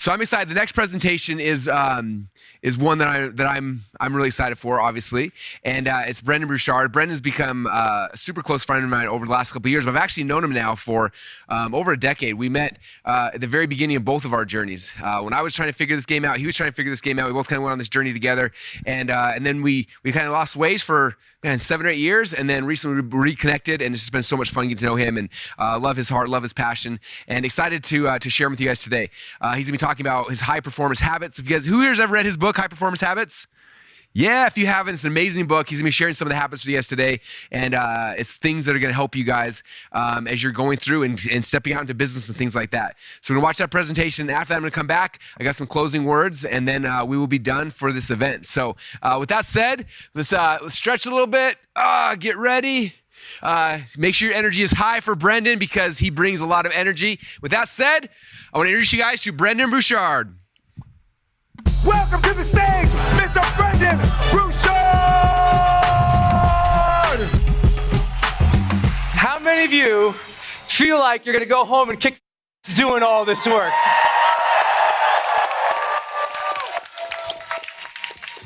So I'm excited. The next presentation is one that I'm really excited for, obviously, and it's Brendan Bouchard. Brendan's become a super close friend of mine over the last couple of years, but I've actually known him now for over a decade. We met at the very beginning of both of our journeys. When I was trying to figure this game out, he was trying to figure this game out. We both kind of went on this journey together, and then we kind of lost ways for 7 or 8 years, and then recently we reconnected, and it's just been so much fun getting to know him, and love his heart, love his passion, and excited to share him with you guys today. He's gonna be talking about his high performance habits. If you guys, who here's ever read his book, High Performance Habits? Yeah, if you haven't, it's an amazing book. He's gonna be sharing some of the habits with you guys today, and it's things that are gonna help you guys as you're going through and stepping out into business and things like that. So we're gonna watch that presentation. After that, I'm gonna come back. I got some closing words, and then we will be done for this event. So with that said, let's stretch a little bit. Get ready. Make sure your energy is high for Brendan because he brings a lot of energy. With that said, I want to introduce you guys to Brendan Bouchard. Welcome to the stage, Mr. Brendan Bouchard! How many of you feel like you're going to go home and kick doing all this work?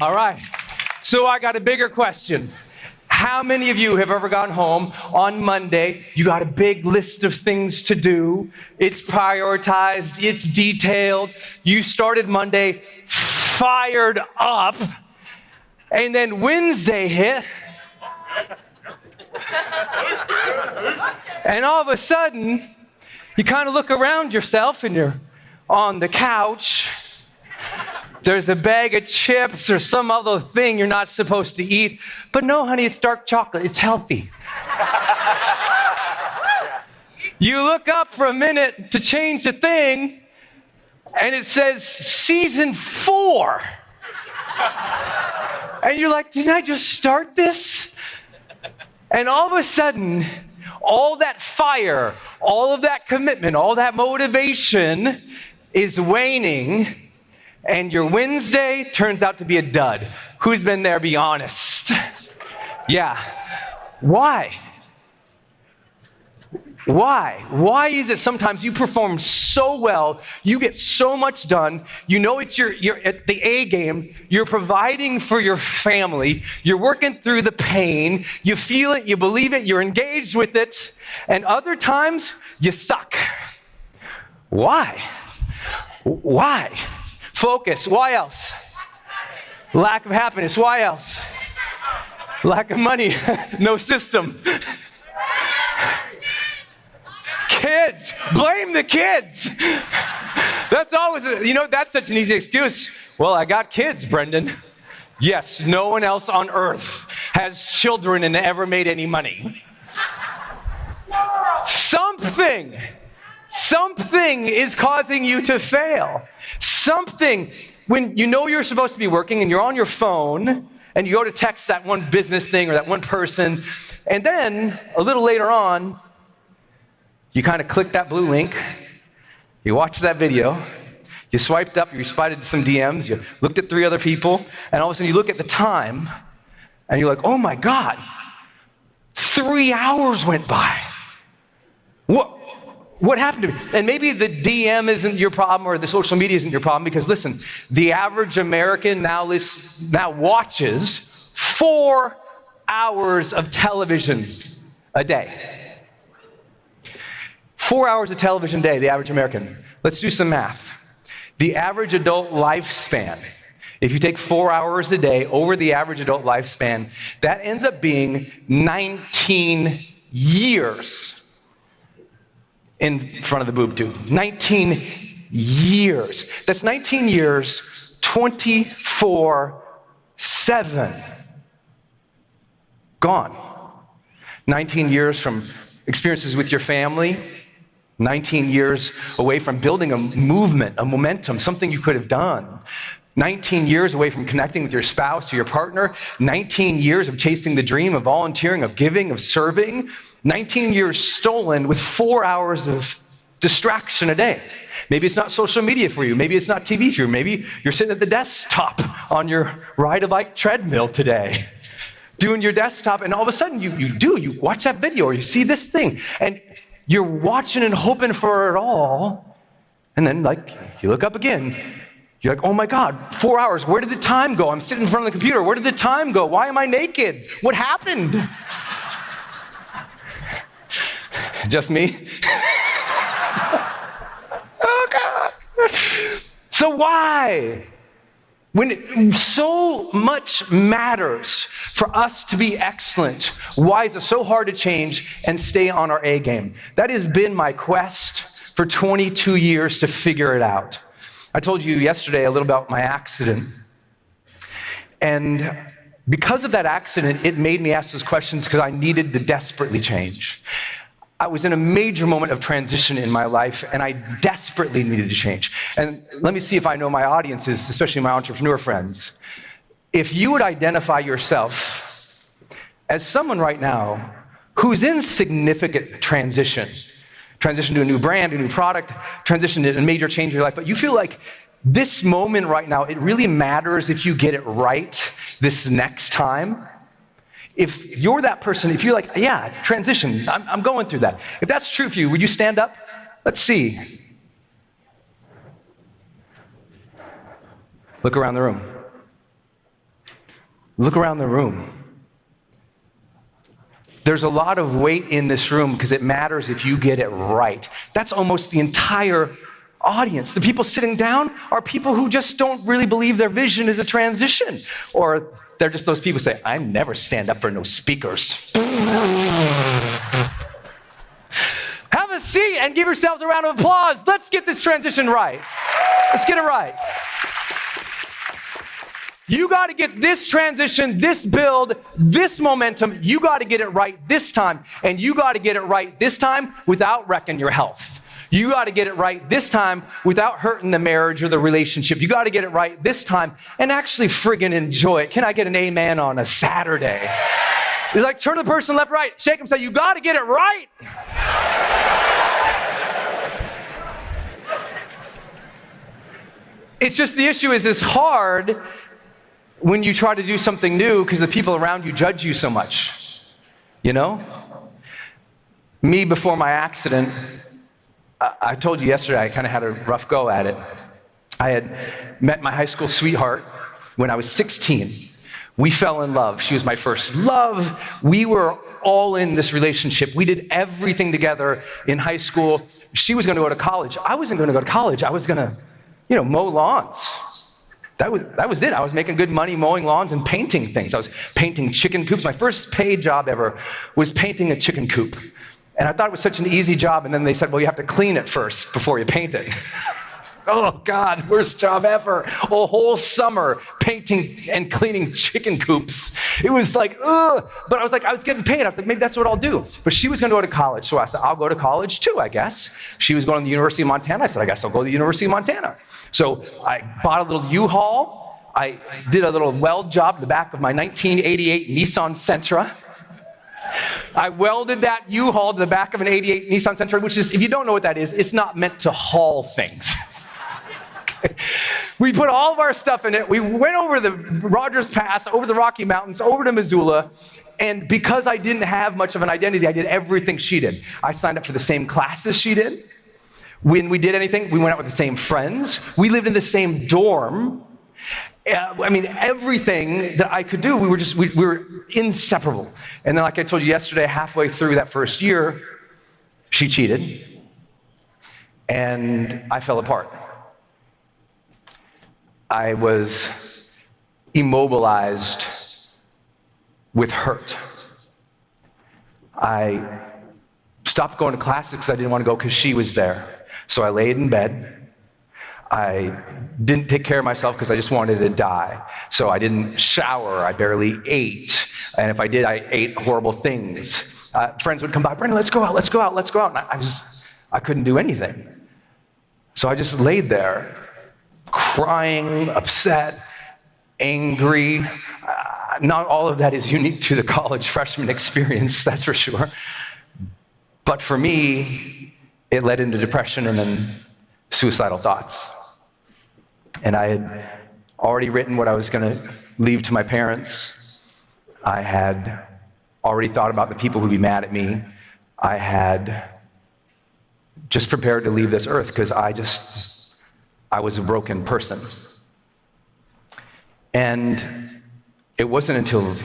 All right, so I got a bigger question. How many of you have ever gone home on Monday? You got a big list of things to do. It's prioritized, it's detailed. You started Monday fired up, and then Wednesday hit, and all of a sudden, you kind of look around yourself and you're on the couch. There's a bag of chips or some other thing you're not supposed to eat. But no, honey, it's dark chocolate. It's healthy. You look up for a minute to change the thing, and it says season 4. And you're like, didn't I just start this? And all of a sudden, all that fire, all of that commitment, all that motivation is waning. And your Wednesday turns out to be a dud. Who's been there? Be honest. Yeah. Why? Why? Why is it sometimes you perform so well, you get so much done, you know you're at the A game, you're providing for your family, you're working through the pain, you feel it, you believe it, you're engaged with it, and other times you suck. Why? Why? Focus. Why else? Lack of happiness. Why else? Lack of money. No system. Kids. Blame the kids. That's always, that's such an easy excuse. Well, I got kids, Brendan. Yes, no one else on earth has children and ever made any money. Something is causing you to fail. Something, when you know you're supposed to be working and you're on your phone and you go to text that one business thing or that one person, and then a little later on, you kind of click that blue link, you watch that video, you swiped up, you responded to some DMs, you looked at 3 other people, and all of a sudden you look at the time and you're like, oh my God, 3 hours went by. What happened to me? And maybe the DM isn't your problem or the social media isn't your problem because listen, the average American now watches 4 hours of television a day. 4 hours of television a day, the average American. Let's do some math. The average adult lifespan, if you take 4 hours a day over the average adult lifespan, that ends up being 19 years. In front of the boob tube. 19 years. That's 19 years, 24/7. Gone. 19 years from experiences with your family. 19 years away from building a movement, a momentum, something you could have done. 19 years away from connecting with your spouse or your partner. 19 years of chasing the dream, of volunteering, of giving, of serving. 19 years stolen with 4 hours of distraction a day. Maybe it's not social media for you. Maybe it's not TV for you. Maybe you're sitting at the desktop on your ride-a-bike treadmill today, doing your desktop, and all of a sudden you watch that video or you see this thing, and you're watching and hoping for it all, And then, you look up again. You're like, oh my God, 4 hours. Where did the time go? I'm sitting in front of the computer. Where did the time go? Why am I naked? What happened? Just me? Oh God. So why? When so much matters for us to be excellent, why is it so hard to change and stay on our A game? That has been my quest for 22 years to figure it out. I told you yesterday a little about my accident. And because of that accident, it made me ask those questions because I needed to desperately change. I was in a major moment of transition in my life, and I desperately needed to change. And let me see if I know my audiences, especially my entrepreneur friends. If you would identify yourself as someone right now who's in significant transition to a new brand, a new product, transition to a major change in your life, but you feel like this moment right now, it really matters if you get it right this next time. If you're that person, if you're like, yeah, transition, I'm going through that. If that's true for you, would you stand up? Let's see. Look around the room. Look around the room. There's a lot of weight in this room because it matters if you get it right. That's almost the entire audience. The people sitting down are people who just don't really believe their vision is a transition. Or they're just those people who say, I never stand up for no speakers. Have a seat and give yourselves a round of applause. Let's get this transition right. Let's get it right. You got to get this transition, this build, this momentum. You got to get it right this time. And you got to get it right this time without wrecking your health. You got to get it right this time without hurting the marriage or the relationship. You got to get it right this time and actually friggin' enjoy it. Can I get an amen on a Saturday? It's like turn to the person left, right, shake him, say, you got to get it right. It's just the issue is it's hard when you try to do something new because the people around you judge you so much. You know? Me, before my accident, I told you yesterday I kind of had a rough go at it. I had met my high school sweetheart when I was 16. We fell in love. She was my first love. We were all in this relationship. We did everything together in high school. She was going to go to college. I wasn't going to go to college. I was going to, mow lawns. That was it. I was making good money mowing lawns and painting things. I was painting chicken coops. My first paid job ever was painting a chicken coop. And I thought it was such an easy job, and then they said, well, you have to clean it first before you paint it. Oh, God, worst job ever. A whole summer painting and cleaning chicken coops. It was like, ugh. But I was getting paid. I was like, maybe that's what I'll do. But she was going to go to college, so I said, I'll go to college too, I guess. She was going to the University of Montana. I said, I guess I'll go to the University of Montana. So I bought a little U-Haul. I did a little weld job in the back of my 1988 Nissan Sentra. I welded that U-Haul to the back of an 88 Nissan Sentra, which is, if you don't know what that is, it's not meant to haul things. Okay. We put all of our stuff in it. We went over the Rogers Pass, over the Rocky Mountains, over to Missoula, and because I didn't have much of an identity, I did everything she did. I signed up for the same classes she did. When we did anything, we went out with the same friends. We lived in the same dorm. Everything that I could do, we were inseparable. And then, like I told you yesterday, halfway through that first year, she cheated, and I fell apart. I was immobilized with hurt. I stopped going to classes because I didn't want to go because she was there. So I laid in bed. I didn't take care of myself because I just wanted to die. So I didn't shower. I barely ate. And if I did, I ate horrible things. Friends would come by, Brendan, let's go out. And I couldn't do anything. So I just laid there, crying, upset, angry. Not all of that is unique to the college freshman experience, that's for sure. But for me, it led into depression and then suicidal thoughts. And I had already written what I was going to leave to my parents. I had already thought about the people who'd be mad at me. I had just prepared to leave this earth because I was a broken person. And it wasn't until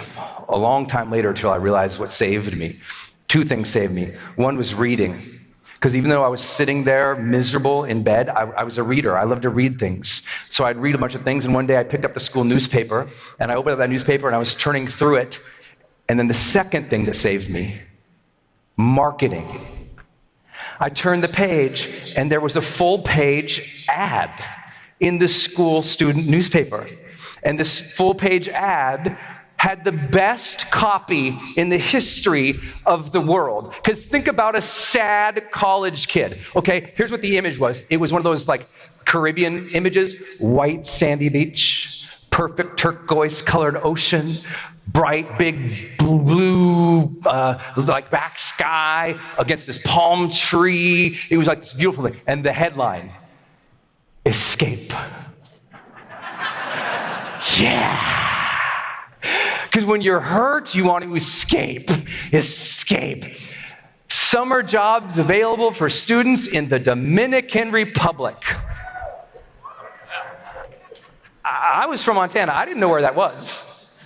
a long time later until I realized what saved me. Two things saved me. One was reading. Because even though I was sitting there miserable in bed, I was a reader. I loved to read things. So I'd read a bunch of things, and one day I picked up the school newspaper, and I opened up that newspaper, and I was turning through it. And then the second thing that saved me, marketing. I turned the page, and there was a full-page ad in the school student newspaper. And this full-page ad had the best copy in the history of the world. Because think about a sad college kid. Okay, here's what the image was. It was one of those like Caribbean images, white sandy beach, perfect turquoise colored ocean, bright big blue like back sky against this palm tree. It was like this beautiful thing. And the headline, escape. Yeah. Because when you're hurt, you want to escape. Escape. Summer jobs available for students in the Dominican Republic. I was from Montana. I didn't know where that was.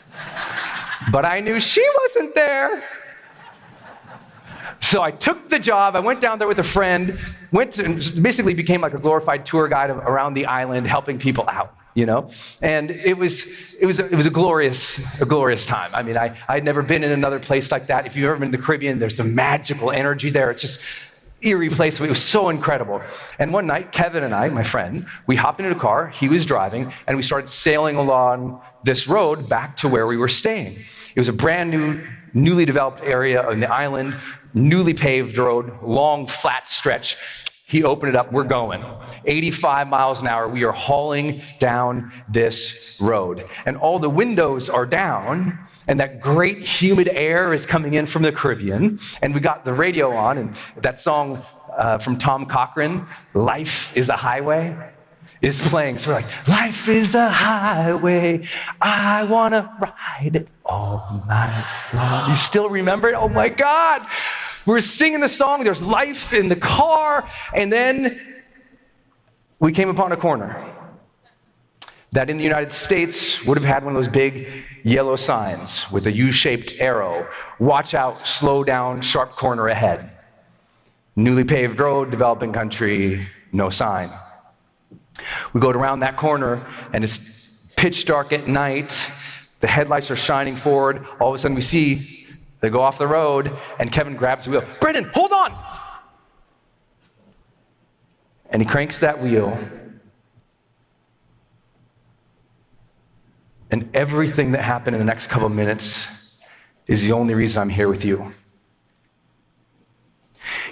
But I knew she wasn't there. So I took the job. I went down there with a friend, and basically became like a glorified tour guide around the island, helping people out. You know, and it was a glorious time. I mean, I'd never been in another place like that. If you've ever been to the Caribbean, there's some magical energy there. It's just irreplaceable. It was so incredible. And one night, Kevin and I, my friend, we hopped into a car. He was driving, and we started sailing along this road back to where we were staying. It was a brand new, newly developed area on the island, newly paved road, long, flat stretch. He opened it up, we're going. 85 miles an hour, we are hauling down this road. And all the windows are down, and that great humid air is coming in from the Caribbean. And we got the radio on, and that song from Tom Cochrane, Life is a Highway, is playing. So we're like, life is a highway, I wanna ride it all night long. You still remember it? Oh my God. We're singing the song, there's life in the car, and then we came upon a corner that in the United States would have had one of those big yellow signs with a U-shaped arrow. Watch out, slow down, sharp corner ahead. Newly paved road, developing country, no sign. We go around that corner, and it's pitch dark at night. The headlights are shining forward. All of a sudden we see they go off the road, and Kevin grabs the wheel. Brendan, hold on! And he cranks that wheel. And everything that happened in the next couple of minutes is the only reason I'm here with you.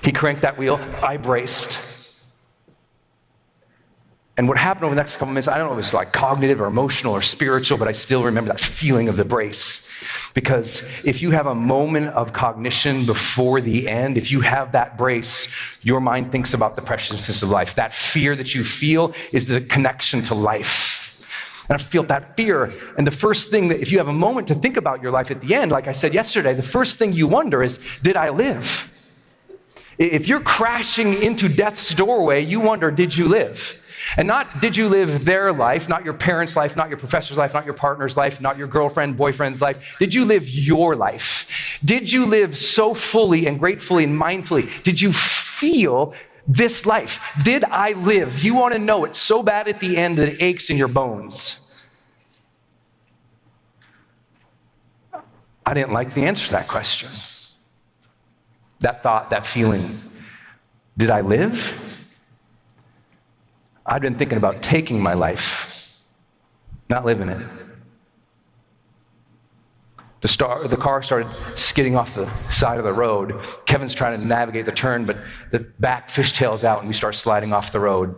He cranked that wheel, I braced. And what happened over the next couple of minutes, I don't know if it was like cognitive or emotional or spiritual, but I still remember that feeling of the brace. Because if you have a moment of cognition before the end, if you have that brace, your mind thinks about the preciousness of life. That fear that you feel is the connection to life. And I feel that fear. And the first thing that, if you have a moment to think about your life at the end, like I said yesterday, the first thing you wonder is, did I live? If you're crashing into death's doorway, you wonder, did you live? And not did you live their life, not your parents' life, not your professor's life, not your partner's life, not your girlfriend, boyfriend's life. Did you live your life? Did you live so fully and gratefully and mindfully? Did you feel this life? Did I live? You want to know it so bad at the end that it aches in your bones. I didn't like the answer to that question. That thought, that feeling. Did I live? I'd been thinking about taking my life, not living it. The car started skidding off the side of the road. Kevin's trying to navigate the turn, but the back fishtails out and we start sliding off the road.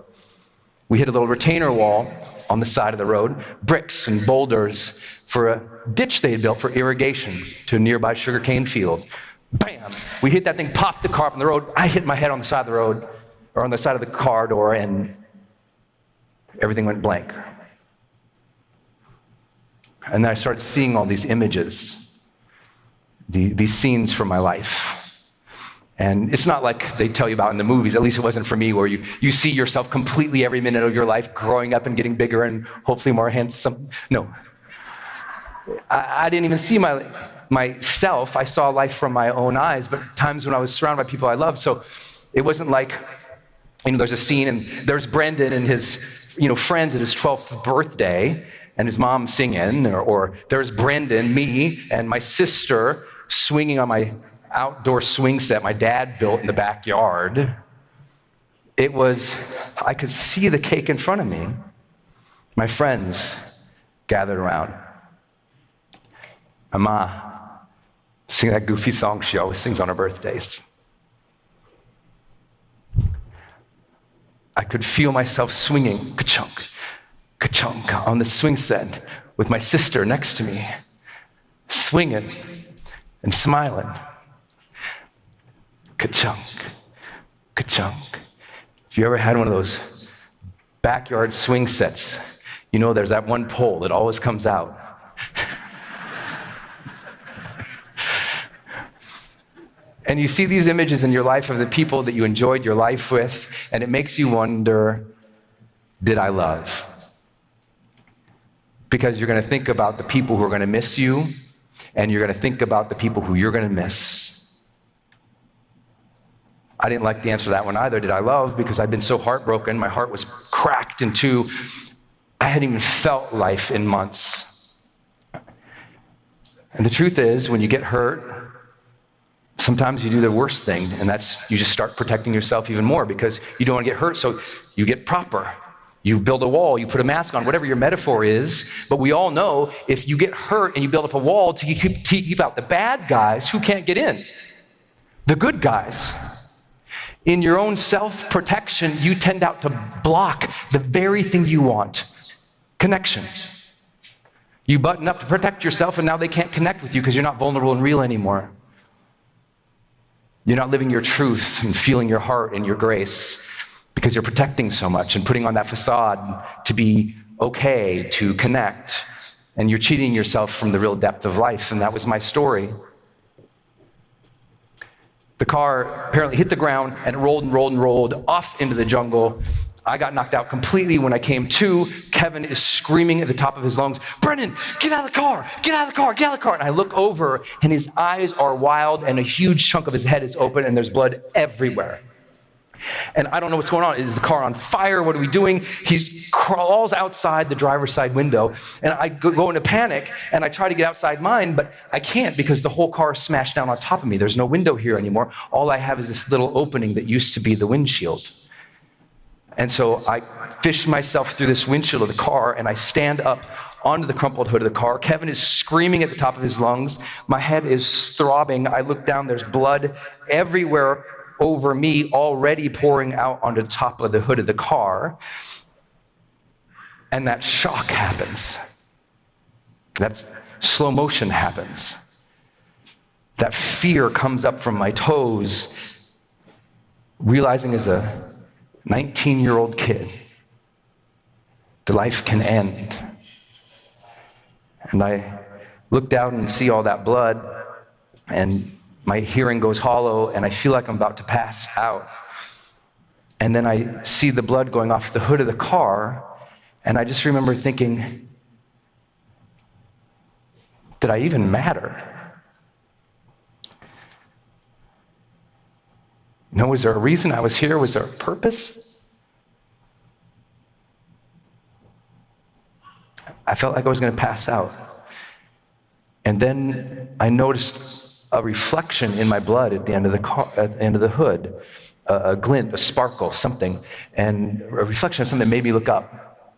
We hit a little retainer wall on the side of the road, bricks and boulders for a ditch they had built for irrigation to a nearby sugarcane field. Bam! We hit that thing, popped the car up on the road. I hit my head on the side of the road, or on the side of the car door, and everything went blank. And then I started seeing all these images, these scenes from my life. And it's not like they tell you about in the movies, at least it wasn't for me, where you see yourself completely every minute of your life growing up and getting bigger and hopefully more handsome. No. I didn't even see myself. I saw life from my own eyes, but times when I was surrounded by people I loved. So it wasn't like, there's a scene and there's Brendan and his, friends at his 12th birthday and his mom singing, or there's Brendan, me, and my sister swinging on my outdoor swing set my dad built in the backyard. I could see the cake in front of me. My friends gathered around. My ma singing that goofy song she always sings on her birthdays. I could feel myself swinging, ka-chunk, ka-chunk, on the swing set with my sister next to me, swinging and smiling. Ka-chunk, ka-chunk. If you ever had one of those backyard swing sets, there's that one pole that always comes out. And you see these images in your life of the people that you enjoyed your life with, and it makes you wonder, did I love? Because you're going to think about the people who are going to miss you, and you're going to think about the people who you're going to miss. I didn't like the answer to that one either. Did I love? Because I'd been so heartbroken. My heart was cracked in two. I hadn't even felt life in months. And the truth is, when you get hurt, sometimes you do the worst thing, and that's you just start protecting yourself even more because you don't want to get hurt, so you get proper. You build a wall, you put a mask on, whatever your metaphor is, but we all know if you get hurt and you build up a wall to keep out the bad guys, who can't get in? The good guys. In your own self-protection, you tend out to block the very thing you want, connection. You button up to protect yourself, and now they can't connect with you because you're not vulnerable and real anymore. You're not living your truth and feeling your heart and your grace because you're protecting so much and putting on that facade to be okay, to connect, and you're cheating yourself from the real depth of life, and that was my story. The car apparently hit the ground and rolled and rolled and rolled off into the jungle. I got knocked out completely. When I came to, Kevin is screaming at the top of his lungs, "Brendan, get out of the car, get out of the car, get out of the car." And I look over and his eyes are wild and a huge chunk of his head is open and there's blood everywhere. And I don't know what's going on. Is the car on fire? What are we doing? He crawls outside the driver's side window, and I go into panic, and I try to get outside mine, but I can't because the whole car is smashed down on top of me. There's no window here anymore. All I have is this little opening that used to be the windshield. And so I fish myself through this windshield of the car, and I stand up onto the crumpled hood of the car. Kevin is screaming at the top of his lungs. My head is throbbing. I look down, there's blood everywhere over me, already pouring out onto the top of the hood of the car. And that shock happens. That slow motion happens. That fear comes up from my toes, realizing as a 19-year-old kid, the life can end. And I look down and see all that blood, and my hearing goes hollow, and I feel like I'm about to pass out. And then I see the blood going off the hood of the car, and I just remember thinking, did I even matter? Was there a reason I was here? Was there a purpose? I felt like I was going to pass out. And then I noticed a reflection in my blood at the end of the car, at the end of the hood, a glint, a sparkle, something, and a reflection of something that made me look up.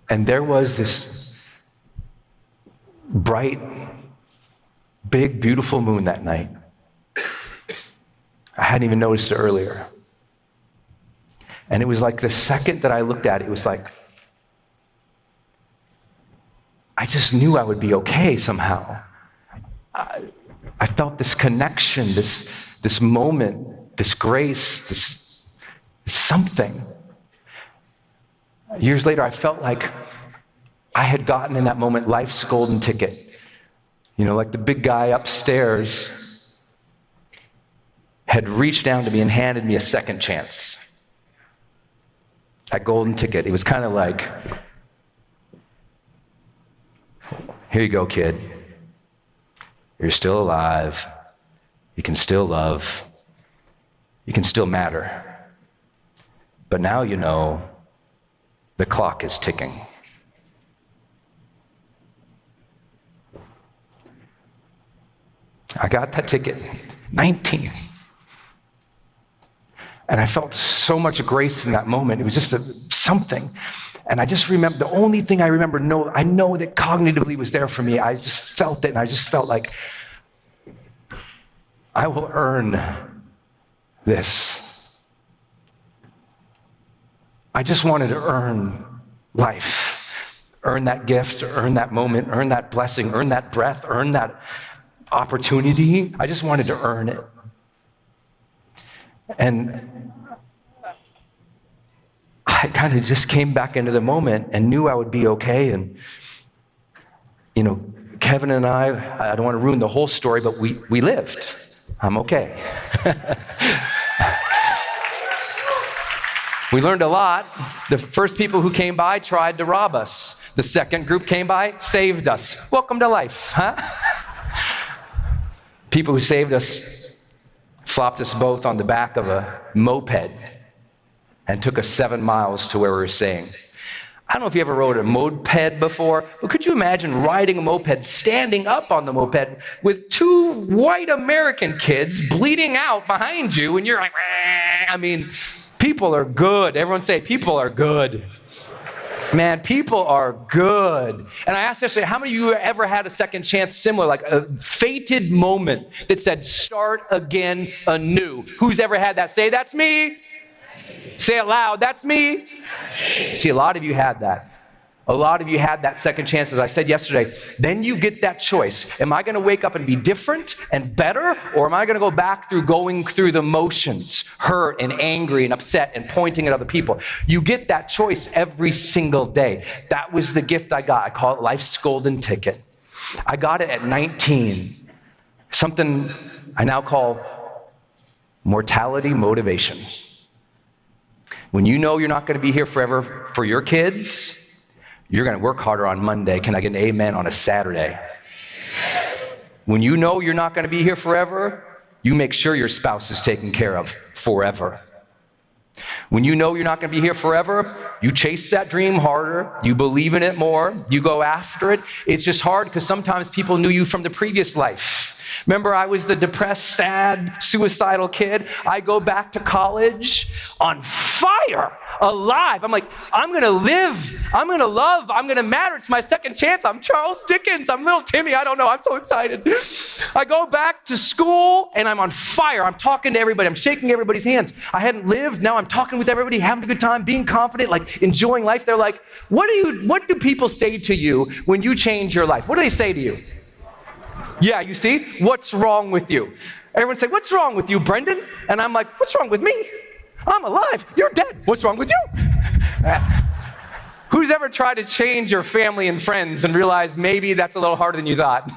And there was this bright, big, beautiful moon that night. I hadn't even noticed it earlier. And it was like the second that I looked at it, it was like, I just knew I would be okay somehow. I felt this connection, this moment, this grace, this something. Years later, I felt like I had gotten in that moment life's golden ticket. Like the big guy upstairs had reached down to me and handed me a second chance. That golden ticket. It was kind of like, here you go, kid. You're still alive. You can still love. You can still matter. But now you know the clock is ticking. I got that ticket, 19. And I felt so much grace in that moment. It was just something. And I just remember, the only thing I remember, I know that cognitively was there for me. I just felt it, and I just felt like, I will earn this. I just wanted to earn life, earn that gift, earn that moment, earn that blessing, earn that breath, earn that opportunity. I just wanted to earn it. And I kind of just came back into the moment and knew I would be okay. And, Kevin and I don't want to ruin the whole story, but we lived. I'm okay. We learned a lot. The first people who came by tried to rob us. The second group came by, saved us. Welcome to life, huh? People who saved us flopped us both on the back of a moped and took us 7 miles to where we were staying. I don't know if you ever rode a moped before, but could you imagine riding a moped, standing up on the moped with 2 white American kids bleeding out behind you, and you're like, people are good. Everyone say, people are good. Man, people are good. And I asked yesterday, how many of you ever had a second chance similar, like a fated moment that said, start again anew? Who's ever had that? Say, that's me. Say it loud, that's me. See, a lot of you had that. A lot of you had that second chance, as I said yesterday. Then you get that choice. Am I going to wake up and be different and better, or am I going to go back through going through the motions, hurt and angry and upset and pointing at other people? You get that choice every single day. That was the gift I got. I call it life's golden ticket. I got it at 19. Something I now call mortality motivation. When you know you're not going to be here forever for your kids, you're going to work harder on Monday. Can I get an amen on a Saturday? When you know you're not going to be here forever, you make sure your spouse is taken care of forever. When you know you're not going to be here forever, you chase that dream harder, you believe in it more, you go after it. It's just hard because sometimes people knew you from the previous life. Remember, I was the depressed, sad, suicidal kid. I go back to college on fire, alive. I'm like, I'm going to live. I'm going to love. I'm going to matter. It's my second chance. I'm Charles Dickens. I'm little Timmy. I don't know. I'm so excited. I go back to school, and I'm on fire. I'm talking to everybody. I'm shaking everybody's hands. I hadn't lived. Now I'm talking with everybody, having a good time, being confident, like enjoying life. They're like, what do people say to you when you change your life? What do they say to you? Yeah, you see? What's wrong with you? Everyone say, what's wrong with you, Brendan? And I'm like, what's wrong with me? I'm alive. You're dead. What's wrong with you? Who's ever tried to change your family and friends and realized maybe that's a little harder than you thought?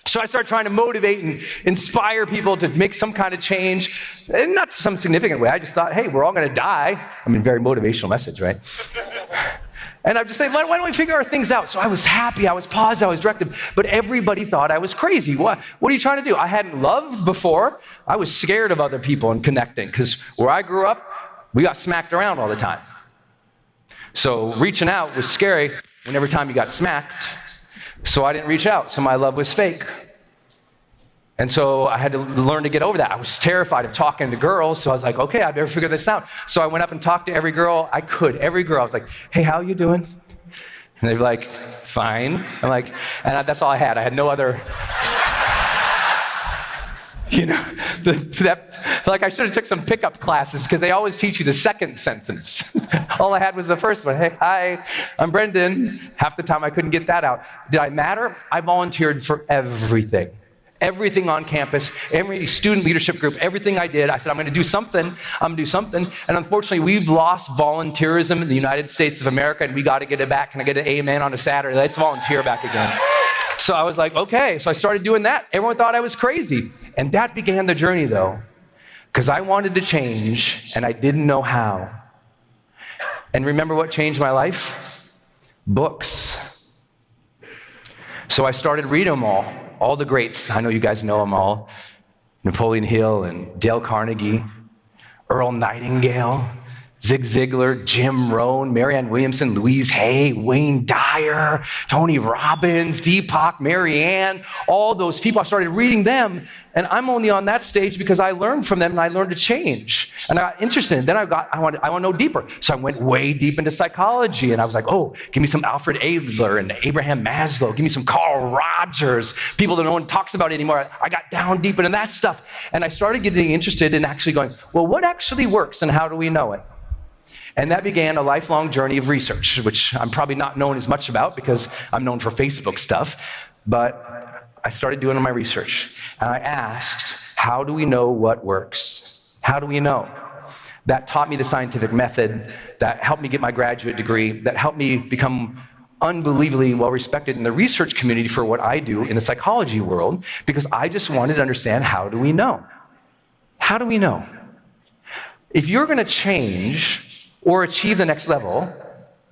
So I started trying to motivate and inspire people to make some kind of change, and not some significant way. I just thought, hey, we're all going to die. I mean, very motivational message, right? And I'm just saying, why don't we figure our things out? So I was happy, I was positive, I was directive, but everybody thought I was crazy. What are you trying to do? I hadn't loved before. I was scared of other people and connecting, because where I grew up, we got smacked around all the time. So reaching out was scary, and every time you got smacked, so I didn't reach out, so my love was fake. And so I had to learn to get over that. I was terrified of talking to girls, so I was like, okay, I better figure this out. So I went up and talked to every girl I could. Every girl, I was like, hey, how you doing? And they'd be like, fine. I'm like, and that's all I had. I had no other, like I should have took some pickup classes, because they always teach you the second sentence. All I had was the first one. Hey, hi, I'm Brendan. Half the time I couldn't get that out. Did I matter? I volunteered for everything. Everything on campus, every student leadership group, everything I did, I said, I'm going to do something. And unfortunately, we've lost volunteerism in the United States of America, and we got to get it back. Can I get an amen on a Saturday? Let's volunteer back again. So I was like, okay. So I started doing that. Everyone thought I was crazy. And that began the journey, though, because I wanted to change, and I didn't know how. And remember what changed my life? Books. So I started reading them all the greats. I know you guys know them all. Napoleon Hill and Dale Carnegie, Earl Nightingale, Zig Ziglar, Jim Rohn, Marianne Williamson, Louise Hay, Wayne Dyer, Tony Robbins, Deepak, Marianne, all those people. I started reading them, and I'm only on that stage because I learned from them and I learned to change. And I got interested, and then I want to know deeper. So I went way deep into psychology, and I was like, oh, give me some Alfred Adler and Abraham Maslow, give me some Carl Rogers, people that no one talks about anymore. I got down deep into that stuff, and I started getting interested in actually going, well, what actually works and how do we know it? And that began a lifelong journey of research, which I'm probably not known as much about because I'm known for Facebook stuff, but I started doing my research. And I asked, how do we know what works? How do we know? That taught me the scientific method, that helped me get my graduate degree, that helped me become unbelievably well respected in the research community for what I do in the psychology world, because I just wanted to understand, how do we know? How do we know? If you're going to change or achieve the next level,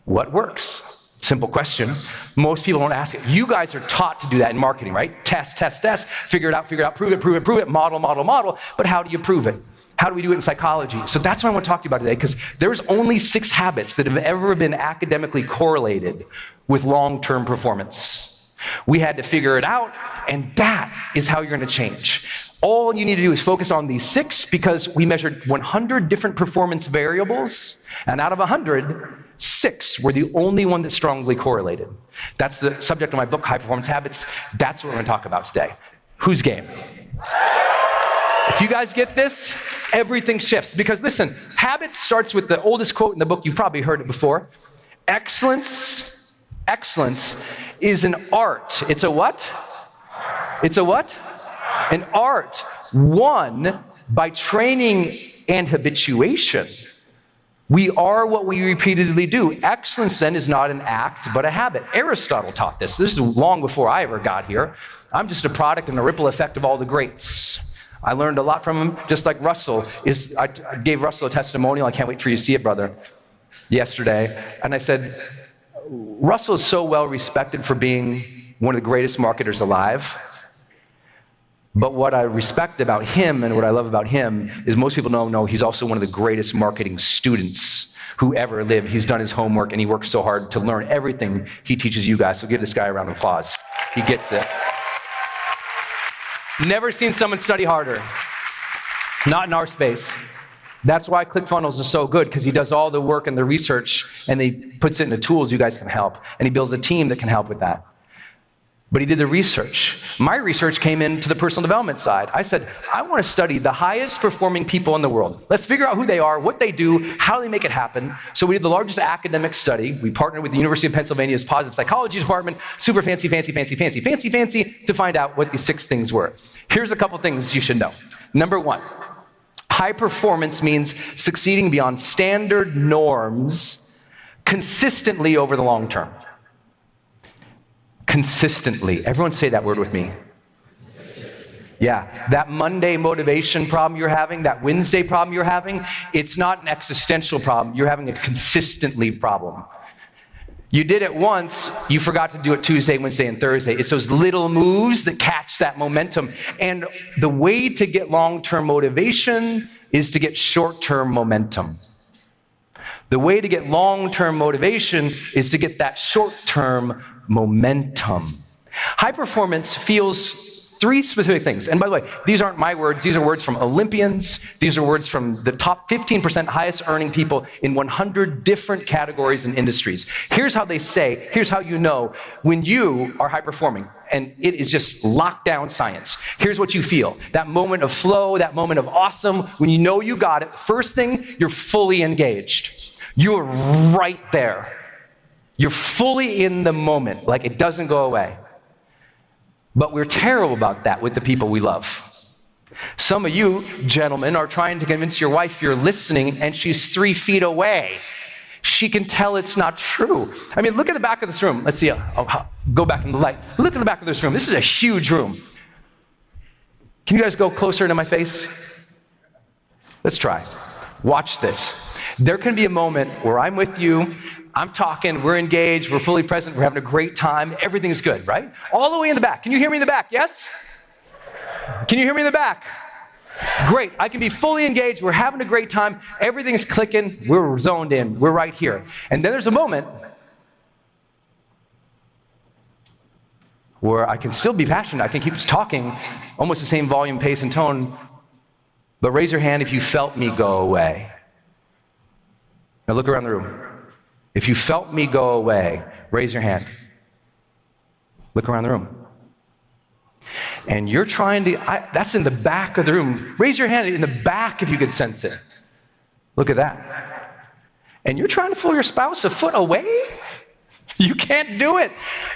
what works? Simple question. Most people don't ask it. You guys are taught to do that in marketing, right? Test, figure it out, prove it, model. But how do you prove it? How do we do it in psychology? So that's what I want to talk to you about today, because there's only 6 habits that have ever been academically correlated with long-term performance. We had to figure it out, and that is how you're going to change. All you need to do is focus on these 6, because we measured 100 different performance variables, and out of 100, 6 were the only one that strongly correlated. That's the subject of my book, High Performance Habits. That's what we're going to talk about today. Who's game? If you guys get this, everything shifts. Because listen, habits starts with the oldest quote in the book. You've probably heard it before. Excellence is an art. It's a what? It's a what? An art won by training and habituation. We are what we repeatedly do. Excellence then is not an act, but a habit. Aristotle taught this. This is long before I ever got here. I'm just a product and a ripple effect of all the greats. I learned a lot from him, just like Russell is. I gave Russell a testimonial. I can't wait for you to see it, brother, yesterday. And I said, Russell is so well respected for being one of the greatest marketers alive. But what I respect about him and what I love about him is most people don't know he's also one of the greatest marketing students who ever lived. He's done his homework, and he works so hard to learn everything he teaches you guys. So give this guy a round of applause. He gets it. Never seen someone study harder. Not in our space. That's why ClickFunnels is so good, because he does all the work and the research, and he puts it into tools you guys can help. And he builds a team that can help with that. But he did the research. My research came into the personal development side. I said, I want to study the highest performing people in the world. Let's figure out who they are, what they do, how they make it happen. So we did the largest academic study. We partnered with the University of Pennsylvania's Positive Psychology Department, super fancy, to find out what these 6 things were. Here's a couple things you should know. Number 1, high performance means succeeding beyond standard norms consistently over the long term. Consistently. Everyone say that word with me. Yeah, that Monday motivation problem you're having, that Wednesday problem you're having, it's not an existential problem. You're having a consistently problem. You did it once, you forgot to do it Tuesday, Wednesday, and Thursday. It's those little moves that catch that momentum. And the way to get long-term motivation is to get short-term momentum. The way to get long-term motivation is to get that short-term momentum. High performance feels 3 specific things. And by the way, these aren't my words. These are words from Olympians. These are words from the top 15% highest earning people in 100 different categories and industries. Here's how they say, here's how you know when you are high performing. And it is just lockdown science. Here's what you feel. That moment of flow, that moment of awesome, when you know you got it, first thing, you're fully engaged. You're right there. You're fully in the moment, like it doesn't go away. But we're terrible about that with the people we love. Some of you, gentlemen, are trying to convince your wife you're listening, and she's 3 feet away. she can tell it's not true. I mean, look at the back of this room. Let's see. Go back in the light. Look at the back of this room. This is a huge room. Can you guys go closer into my face? Let's try. Watch this. There can be a moment where I'm with you, I'm talking, we're engaged, we're fully present, we're having a great time, everything's good, right? All the way in the back. Can you hear me in the back? Yes? Can you hear me in the back? Great. I can be fully engaged, we're having a great time, everything's clicking, we're zoned in, we're right here. And then there's a moment where I can still be passionate, I can keep talking, almost the same volume, pace, and tone, but raise your hand if you felt me go away. Now look around the room. If you felt me go away, raise your hand. Look around the room. And you're trying to, that's in the back of the room. Raise your hand in the back if you could sense it. Look at that. And you're trying to pull your spouse a foot away? You can't do it.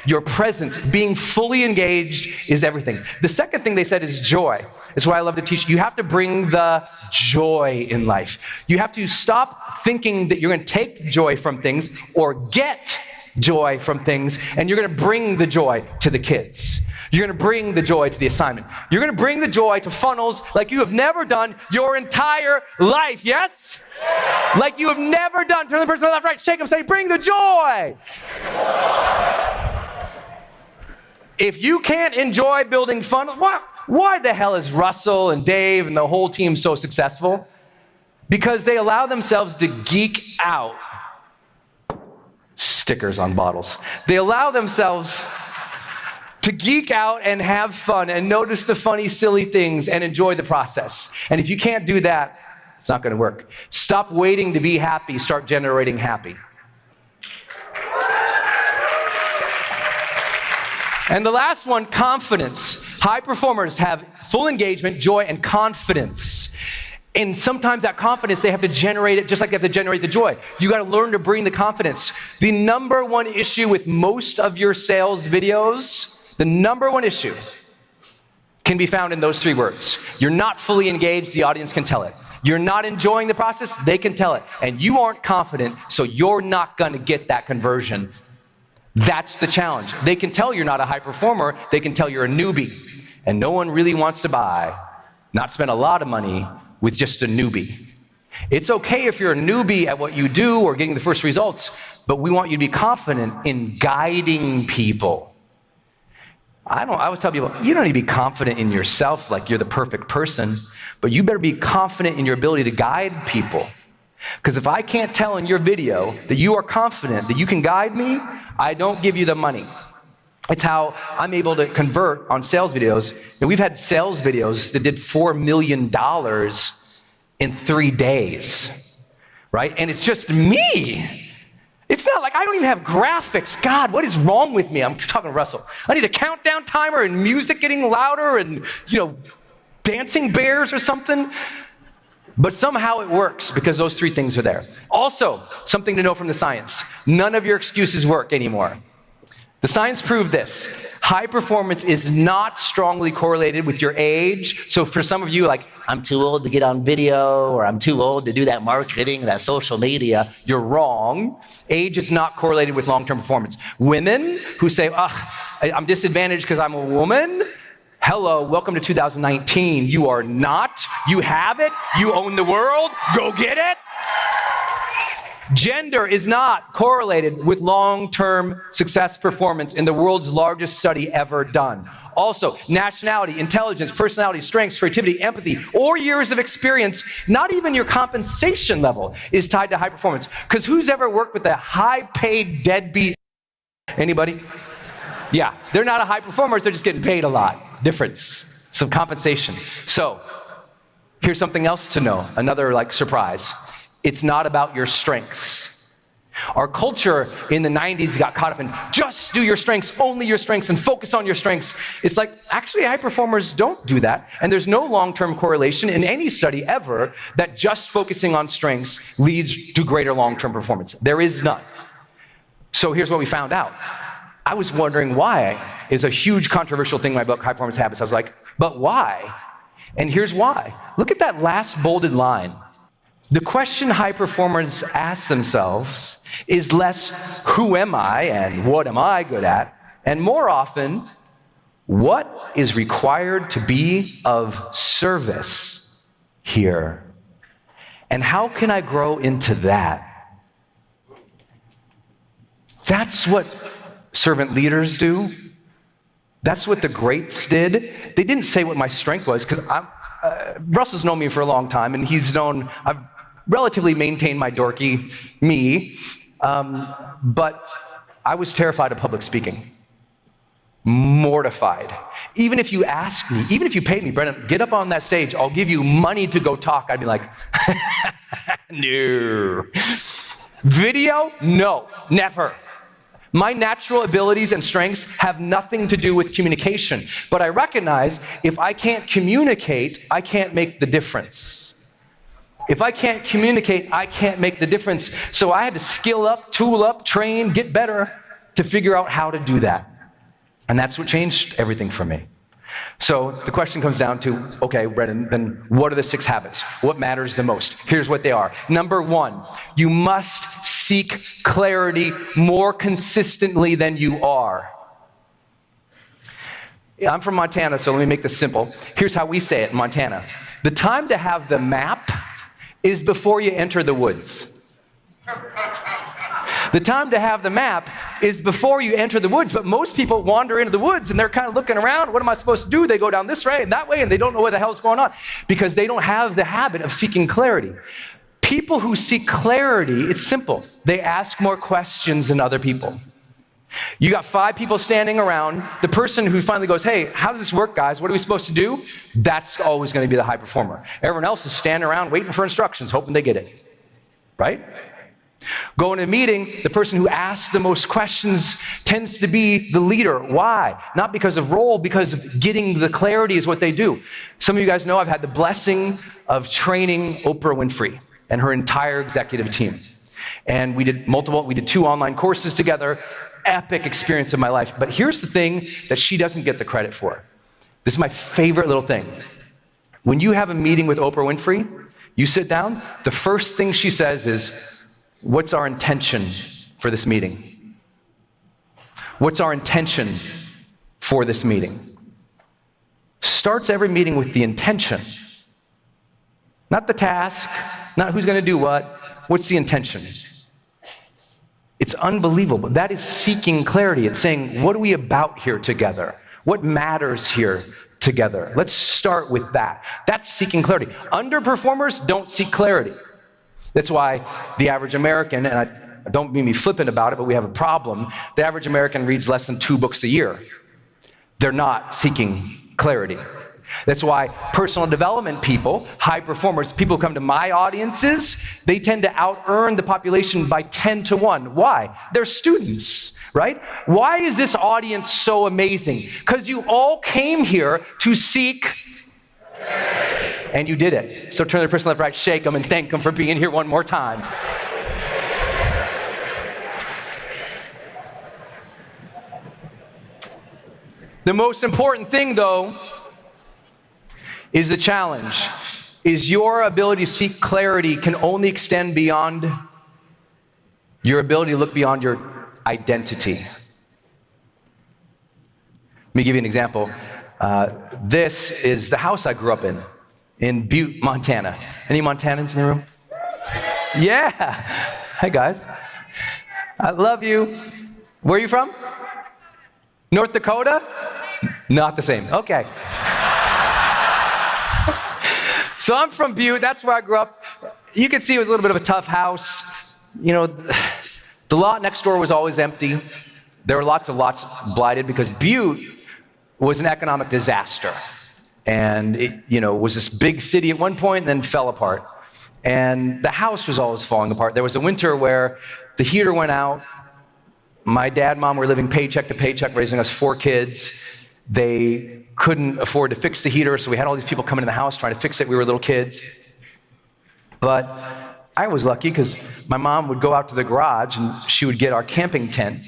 Your presence, being fully engaged, is everything. The second thing they said is joy. It's why I love to teach. You have to bring the joy in life. You have to stop thinking that you're going to take joy from things or get joy from things, and you're going to bring the joy to the kids. You're going to bring the joy to the assignment. You're going to bring the joy to funnels like you have never done your entire life, yes? Like you have never done. Turn to the person on the left, right, shake them, say, bring the joy. If you can't enjoy building funnels, why the hell is Russell and Dave and the whole team so successful? Because they allow themselves to geek out. Stickers on bottles. They allow themselves to geek out and have fun and notice the funny, silly things and enjoy the process. And if you can't do that, it's not going to work. Stop waiting to be happy, start generating happy. And the last one, confidence. High performers have full engagement, joy, and confidence. And sometimes that confidence, they have to generate it just like they have to generate the joy. You got to learn to bring the confidence. The number one issue with most of your sales videos, the number one issue can be found in those three words. You're not fully engaged, the audience can tell it. You're not enjoying the process, they can tell it. And you aren't confident, so you're not going to get that conversion. That's the challenge. They can tell you're not a high performer, they can tell you're a newbie. And no one really wants to buy, not spend a lot of money with just a newbie. It's okay if you're a newbie at what you do or getting the first results, but we want you to be confident in guiding people. I always tell people, you don't need to be confident in yourself like you're the perfect person, but you better be confident in your ability to guide people. Because if I can't tell in your video that you are confident that you can guide me, I don't give you the money. It's how I'm able to convert on sales videos. And we've had sales videos that did $4 million in 3 days, right? And it's just me. It's not like I don't even have graphics. God, what is wrong with me? I'm talking to Russell. I need a countdown timer and music getting louder and, dancing bears or something. But somehow it works because those three things are there. Also, something to know from the science. None of your excuses work anymore. The science proved this. High performance is not strongly correlated with your age. So for some of you, like, I'm too old to get on video, or I'm too old to do that marketing, that social media, you're wrong. Age is not correlated with long-term performance. Women who say, I'm disadvantaged because I'm a woman, hello, welcome to 2019. You are not. You have it. You own the world. Go get it. Gender is not correlated with long-term success performance in the world's largest study ever done. Also, nationality, intelligence, personality, strengths, creativity, empathy, or years of experience, not even your compensation level is tied to high performance. Because who's ever worked with a high-paid deadbeat? Anybody? Yeah, they're not a high performer, they're just getting paid a lot. Difference, some compensation. So, here's something else to know, another surprise. It's not about your strengths. Our culture in the 90s got caught up in just do your strengths, only your strengths, and focus on your strengths. It's like, actually, high performers don't do that. And there's no long-term correlation in any study ever that just focusing on strengths leads to greater long-term performance. There is none. So here's what we found out. I was wondering why. It's a huge controversial thing in my book, High Performance Habits. I was like, but why? And here's why. Look at that last bolded line. The question high performers ask themselves is less, who am I and what am I good at? And more often, what is required to be of service here? And how can I grow into that? That's what servant leaders do. That's what the greats did. They didn't say what my strength was, because Russell's known me for a long time, and I've relatively maintained my dorky me, but I was terrified of public speaking. Mortified. Even if you asked me, even if you paid me, Brendan, get up on that stage, I'll give you money to go talk, I'd be like, no. Video? No, never. My natural abilities and strengths have nothing to do with communication, but I recognize if I can't communicate, I can't make the difference. If I can't communicate, I can't make the difference. So I had to skill up, tool up, train, get better to figure out how to do that. And that's what changed everything for me. So the question comes down to, okay, Brendan, then what are the 6 habits? What matters the most? Here's what they are. Number 1, you must seek clarity more consistently than you are. I'm from Montana, so let me make this simple. Here's how we say it in Montana. The time to have the map is before you enter the woods. The time to have the map is before you enter the woods, but most people wander into the woods and they're kind of looking around. What am I supposed to do? They go down this way and that way, and they don't know what the hell's going on because they don't have the habit of seeking clarity. People who seek clarity, it's simple. They ask more questions than other people. You got 5 people standing around. The person who finally goes, hey, how does this work, guys? What are we supposed to do? That's always going to be the high performer. Everyone else is standing around waiting for instructions, hoping they get it. Right? Go in a meeting, the person who asks the most questions tends to be the leader. Why? Not because of role, because of getting the clarity is what they do. Some of you guys know I've had the blessing of training Oprah Winfrey and her entire executive team. And we did 2 online courses together, epic experience of my life. But here's the thing that she doesn't get the credit for. This is my favorite little thing. When you have a meeting with Oprah Winfrey, you sit down, the first thing she says is, what's our intention for this meeting? What's our intention for this meeting? Starts every meeting with the intention. Not the task, not who's going to do what. What's the intention? It's unbelievable. That is seeking clarity. It's saying, what are we about here together? What matters here together? Let's start with that. That's seeking clarity. Underperformers don't seek clarity. That's why the average American, and I don't mean me flippant about it, but we have a problem. The average American reads less than 2 books a year. They're not seeking clarity. That's why personal development people, high performers, people who come to my audiences, they tend to out-earn the population by 10 to 1. Why? They're students, right? Why is this audience so amazing? Because you all came here to seek and you did it. So turn to the person left, right, shake them, and thank them for being here one more time. The most important thing, though, is the challenge. Is your ability to seek clarity can only extend beyond your ability to look beyond your identity. Let me give you an example. This is the house I grew up in Butte, Montana. Any Montanans in the room? Yeah. Hi, guys. I love you. Where are you from? North Dakota? Not the same. Okay. So I'm from Butte. That's where I grew up. You can see it was a little bit of a tough house. You know, the lot next door was always empty. There were lots of lots blighted because Butte was an economic disaster. And it, was this big city at one point and then fell apart. And the house was always falling apart. There was a winter where the heater went out. My dad and mom were living paycheck to paycheck, raising us 4 kids. They couldn't afford to fix the heater, so we had all these people coming in the house trying to fix it. We were little kids. But I was lucky because my mom would go out to the garage and she would get our camping tent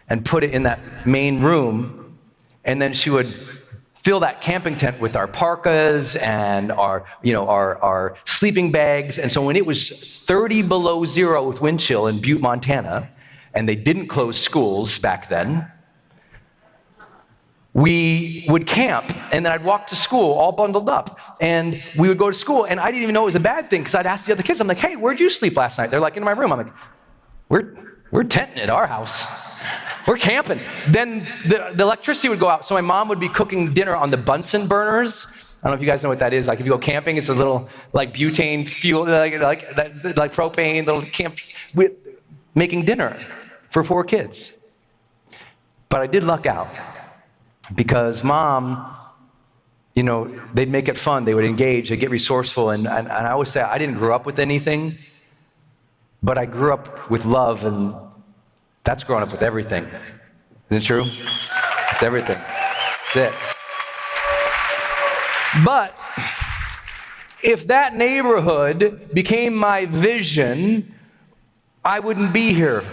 and put it in that main room, and then she would fill that camping tent with our parkas and our sleeping bags. And so when it was 30 below zero with wind chill in Butte, Montana, and they didn't close schools back then, we would camp, and then I'd walk to school all bundled up, and we would go to school, and I didn't even know it was a bad thing, because I'd ask the other kids, I'm like, hey, where'd you sleep last night? They're like, in my room. I'm like, we're tenting at our house. We're camping. Then the electricity would go out, so my mom would be cooking dinner on the Bunsen burners. I don't know if you guys know what that is. Like if you go camping, it's a little like butane fuel, like propane, little camp, making dinner for 4 kids. But I did luck out. Because mom, they'd make it fun, they would engage, they'd get resourceful, and I always say I didn't grow up with anything, but I grew up with love, and that's growing up with everything. Isn't it true? It's everything. That's it. But if that neighborhood became my vision, I wouldn't be here.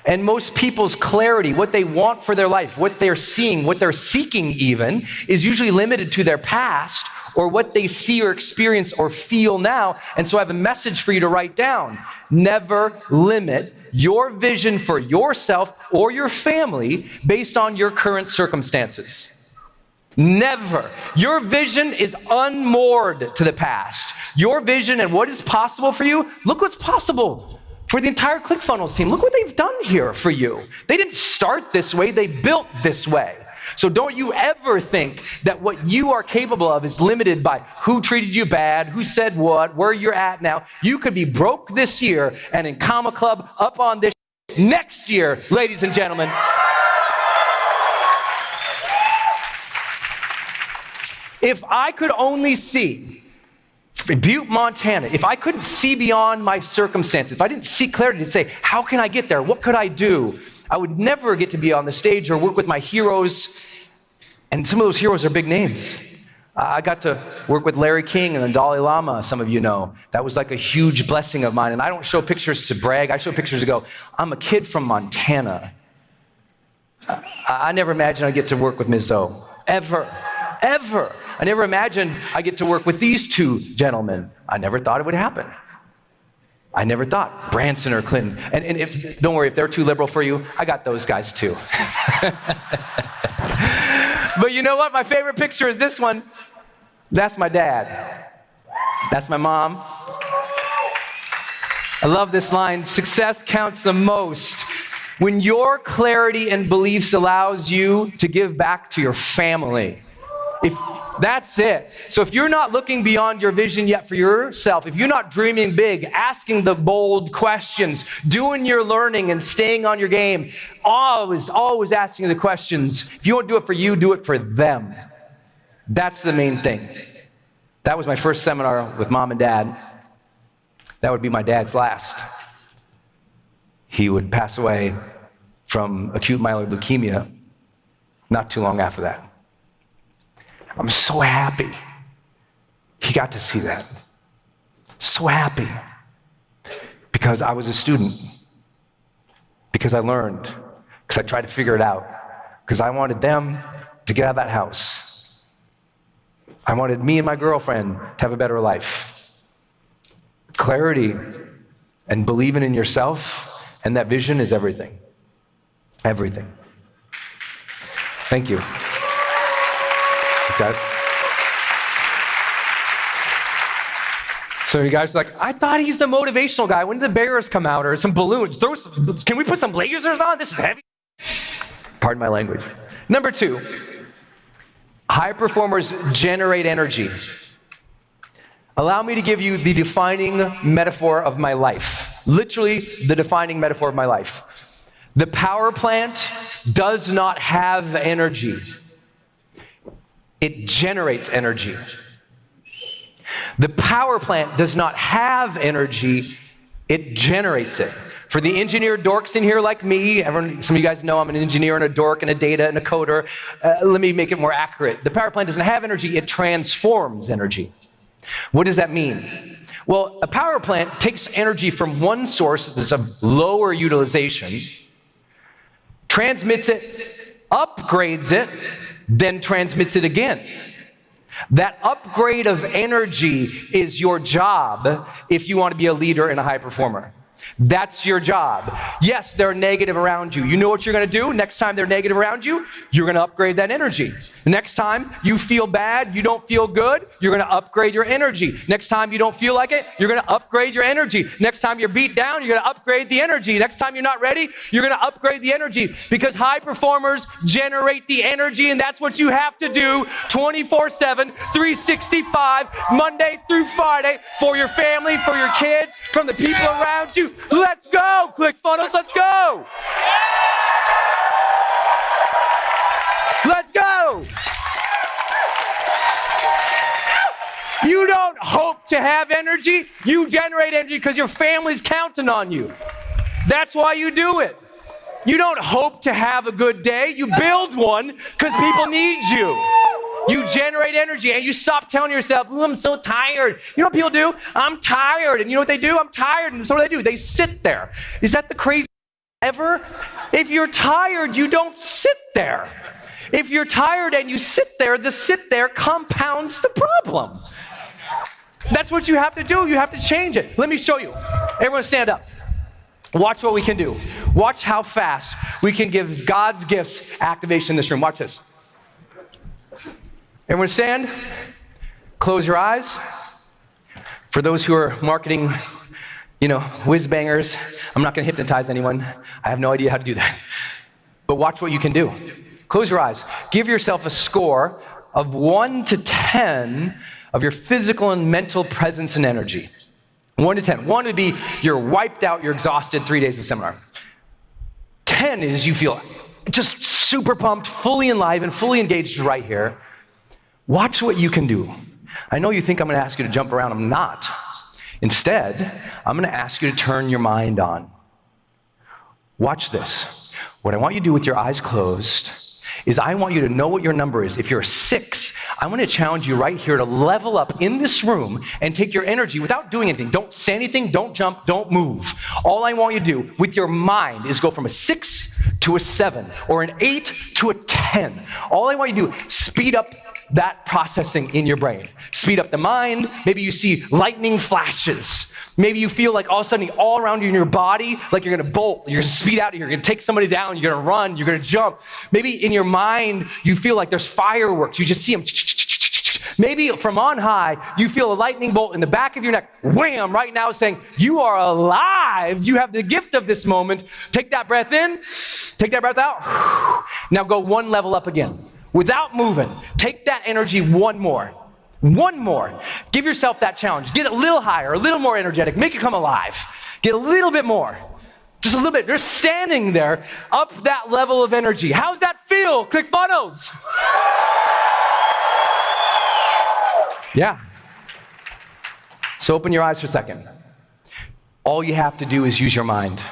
And most people's clarity, what they want for their life, what they're seeing, what they're seeking even, is usually limited to their past or what they see or experience or feel now. And so I have a message for you to write down. Never limit your vision for yourself or your family based on your current circumstances. Never. Your vision is unmoored to the past. Your vision and what is possible for you, look what's possible. For the entire ClickFunnels team, look what they've done here for you. They didn't start this way, they built this way. So don't you ever think that what you are capable of is limited by who treated you bad, who said what, where you're at now. You could be broke this year and in Comma Club up on this next year, ladies and gentlemen. If I could only see in Butte, Montana, if I couldn't see beyond my circumstances, if I didn't see clarity to say, how can I get there? What could I do? I would never get to be on the stage or work with my heroes. And some of those heroes are big names. I got to work with Larry King and the Dalai Lama, some of you know. That was like a huge blessing of mine. And I don't show pictures to brag. I show pictures to go, I'm a kid from Montana. I never imagined I'd get to work with Ms. O. Ever. I never imagined I get to work with these 2 gentlemen. I never thought it would happen. I never thought Branson or Clinton. And don't worry, if they're too liberal for you, I got those guys too. But you know what? My favorite picture is this one. That's my dad. That's my mom. I love this line, success counts the most when your clarity and beliefs allows you to give back to your family. That's it. So if you're not looking beyond your vision yet for yourself, if you're not dreaming big, asking the bold questions, doing your learning and staying on your game, always asking the questions. If you won't do it for you, do it for them. That's the main thing. That was my first seminar with mom and dad. That would be my dad's last. He would pass away from acute myeloid leukemia not too long after that. I'm so happy he got to see that. So happy. Because I was a student. Because I learned. Because I tried to figure it out. Because I wanted them to get out of that house. I wanted me and my girlfriend to have a better life. Clarity and believing in yourself and that vision is everything. Everything. Thank you. Guys. So you guys are like, I thought he's the motivational guy. When did the bears come out or some balloons? Can we put some lasers on? This is heavy. Pardon my language. Number 2, high performers generate energy. Allow me to give you the defining metaphor of my life. Literally the defining metaphor of my life. The power plant does not have energy. It generates energy. The power plant does not have energy, it generates it. For the engineer dorks in here like me, some of you guys know I'm an engineer and a dork and a data and a coder. Let me make it more accurate. The power plant doesn't have energy, it transforms energy. What does that mean? Well, a power plant takes energy from one source that's of lower utilization, transmits it, upgrades it, then transmits it again. That upgrade of energy is your job if you want to be a leader and a high performer. That's your job. Yes, they're negative around you. You know what you're going to do? Next time they're negative around you, you're going to upgrade that energy. Next time you feel bad, you don't feel good, you're going to upgrade your energy. Next time you don't feel like it, you're going to upgrade your energy. Next time you're beat down, you're going to upgrade the energy. Next time you're not ready, you're going to upgrade the energy, because high performers generate the energy, and that's what you have to do 24/7, 365, Monday through Friday, for your family, for your kids, from the people around you. Let's go, ClickFunnels, let's go. Let's go. You don't hope to have energy. You generate energy because your family's counting on you. That's why you do it. You don't hope to have a good day. You build one because people need you. You generate energy, and you stop telling yourself, "Ooh, I'm so tired." You know what people do? "I'm tired." And you know what they do? "I'm tired." And so what do they do? They sit there. Is that the craziest ever? If you're tired, you don't sit there. If you're tired and you sit there, the sit there compounds the problem. That's what you have to do. You have to change it. Let me show you. Everyone stand up. Watch what we can do. Watch how fast we can give God's gifts activation in this room. Watch this. Everyone stand. Close your eyes. For those who are marketing, whiz bangers, I'm not going to hypnotize anyone. I have no idea how to do that. But watch what you can do. Close your eyes. Give yourself a score of 1 to 10 of your physical and mental presence and energy. 1 to 10. 1 would be you're wiped out, you're exhausted, 3 days of seminar. 10 is you feel just super pumped, fully alive, and fully engaged right here. Watch what you can do. I know you think I'm going to ask you to jump around. I'm not. Instead, I'm going to ask you to turn your mind on. Watch this. What I want you to do with your eyes closed is I want you to know what your number is. If you're a 6, I want to challenge you right here to level up in this room and take your energy without doing anything. Don't say anything, don't jump, don't move. All I want you to do with your mind is go from a 6 to a 7 or an 8 to a 10. All I want you to do is speed up that processing in your brain. Speed up the mind. Maybe you see lightning flashes. Maybe you feel like all of a sudden all around you in your body, like you're gonna bolt, you're gonna speed out, you're gonna take somebody down, you're gonna run, you're gonna jump. Maybe in your mind, you feel like there's fireworks. You just see them. Maybe from on high, you feel a lightning bolt in the back of your neck, wham, right now saying, you are alive. You have the gift of this moment. Take that breath in, take that breath out. Now go one level up again. Without moving, take that energy one more. One more. Give yourself that challenge. Get a little higher, a little more energetic. Make it come alive. Get a little bit more. Just a little bit. You're standing there, up that level of energy. How's that feel? ClickFunnels. Yeah. So open your eyes for a second. All you have to do is use your mind.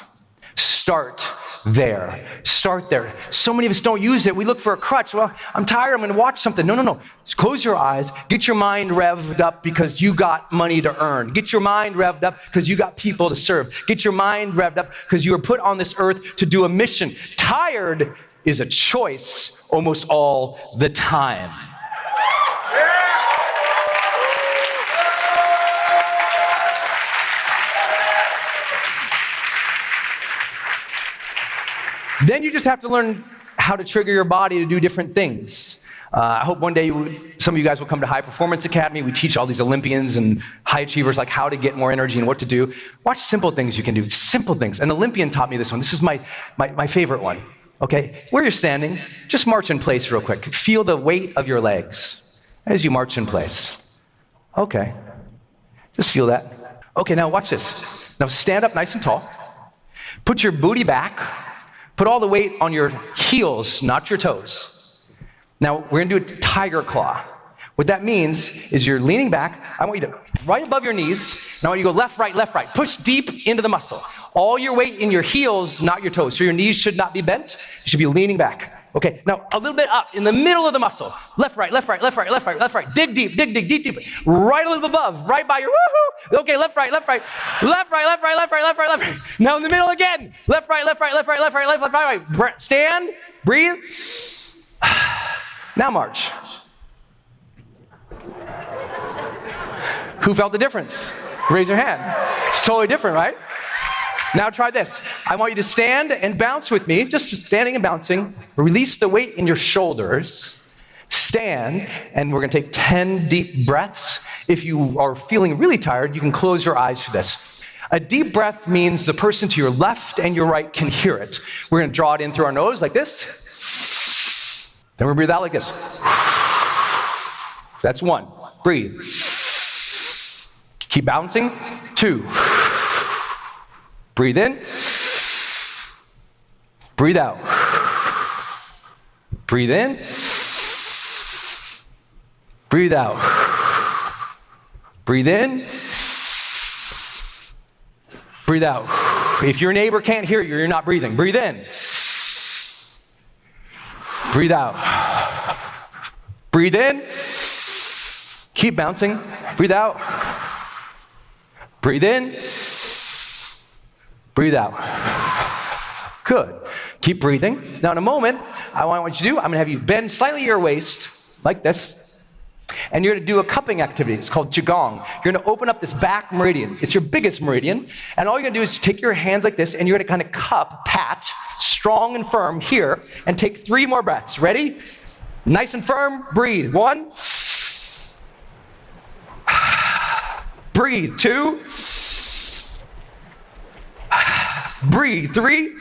Start there. Start there. So many of us don't use it. We look for a crutch. Well, I'm tired. I'm going to watch something. No. Just close your eyes. Get your mind revved up because you got money to earn. Get your mind revved up because you got people to serve. Get your mind revved up because you were put on this earth to do a mission. Tired is a choice almost all the time. Then you just have to learn how to trigger your body to do different things. I hope one day some of you guys will come to High Performance Academy. We teach all these Olympians and high achievers like how to get more energy and what to do. Watch simple things you can do, simple things. An Olympian taught me this one. This is my favorite one. Okay, where you're standing, just march in place real quick. Feel the weight of your legs as you march in place. Okay, just feel that. Okay, now watch this. Now stand up nice and tall. Put your booty back. Put all the weight on your heels, not your toes. Now, we're gonna do a tiger claw. What that means is you're leaning back. I want you to, right above your knees, and I want you to go left, right, left, right. Push deep into the muscle. All your weight in your heels, not your toes. So your knees should not be bent. You should be leaning back. Okay, now a little bit up in the middle of the muscle. Left, right, left, right, left, right, left, right, left, right. Dig deep, dig, dig, deep, deep. Right a little above, right by your woohoo. Okay, left, right, left, right. Left, right, left, right, left, right, left, right, left, right. Now in the middle again. Left, right, left, right, left, right, left, right, left, right, left, right. Stand, breathe. Now march. Who felt the difference? Raise your hand. It's totally different, right? Now try this. I want you to stand and bounce with me, just standing and bouncing. Release the weight in your shoulders. Stand, and we're gonna take 10 deep breaths. If you are feeling really tired, you can close your eyes for this. A deep breath means the person to your left and your right can hear it. We're gonna draw it in through our nose like this. Then we're gonna breathe out like this. That's 1. Breathe. Keep bouncing. 2. Breathe in. Breathe out. Breathe in. Breathe out. Breathe in. Breathe out. If your neighbor can't hear you, you're not breathing. Breathe in. Breathe out. Breathe in. Keep bouncing. Breathe out. Breathe in. Breathe out. Good. Keep breathing. Now in a moment, I want you to do, I'm gonna have you bend slightly your waist, like this, and you're gonna do a cupping activity. It's called Qigong. You're gonna open up this back meridian. It's your biggest meridian, and all you're gonna do is take your hands like this, and you're gonna kind of cup, pat, strong and firm here, and take 3 more breaths. Ready? Nice and firm, breathe. 1. Breathe. 2. Breathe. 3.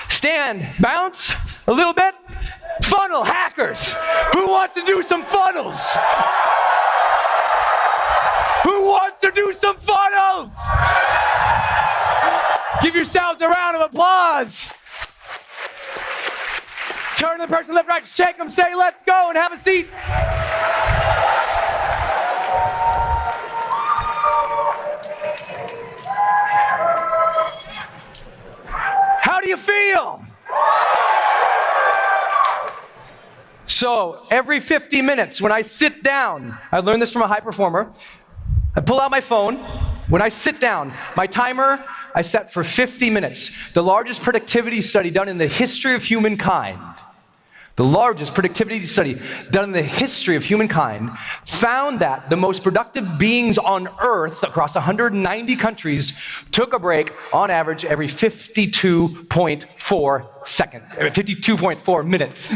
Stand, bounce a little bit. Funnel hackers. Who wants to do some funnels? Who wants to do some funnels? Give yourselves a round of applause. Turn to the person left, right, shake them, say let's go, and have a seat. How do you feel? So every 50 minutes when I sit down, I learned this from a high performer, I pull out my phone. When I sit down, my timer, I set for 50 minutes. The largest productivity study done in the history of humankind, the largest productivity study done in the history of humankind, found that the most productive beings on earth across 190 countries took a break on average every 52.4 minutes.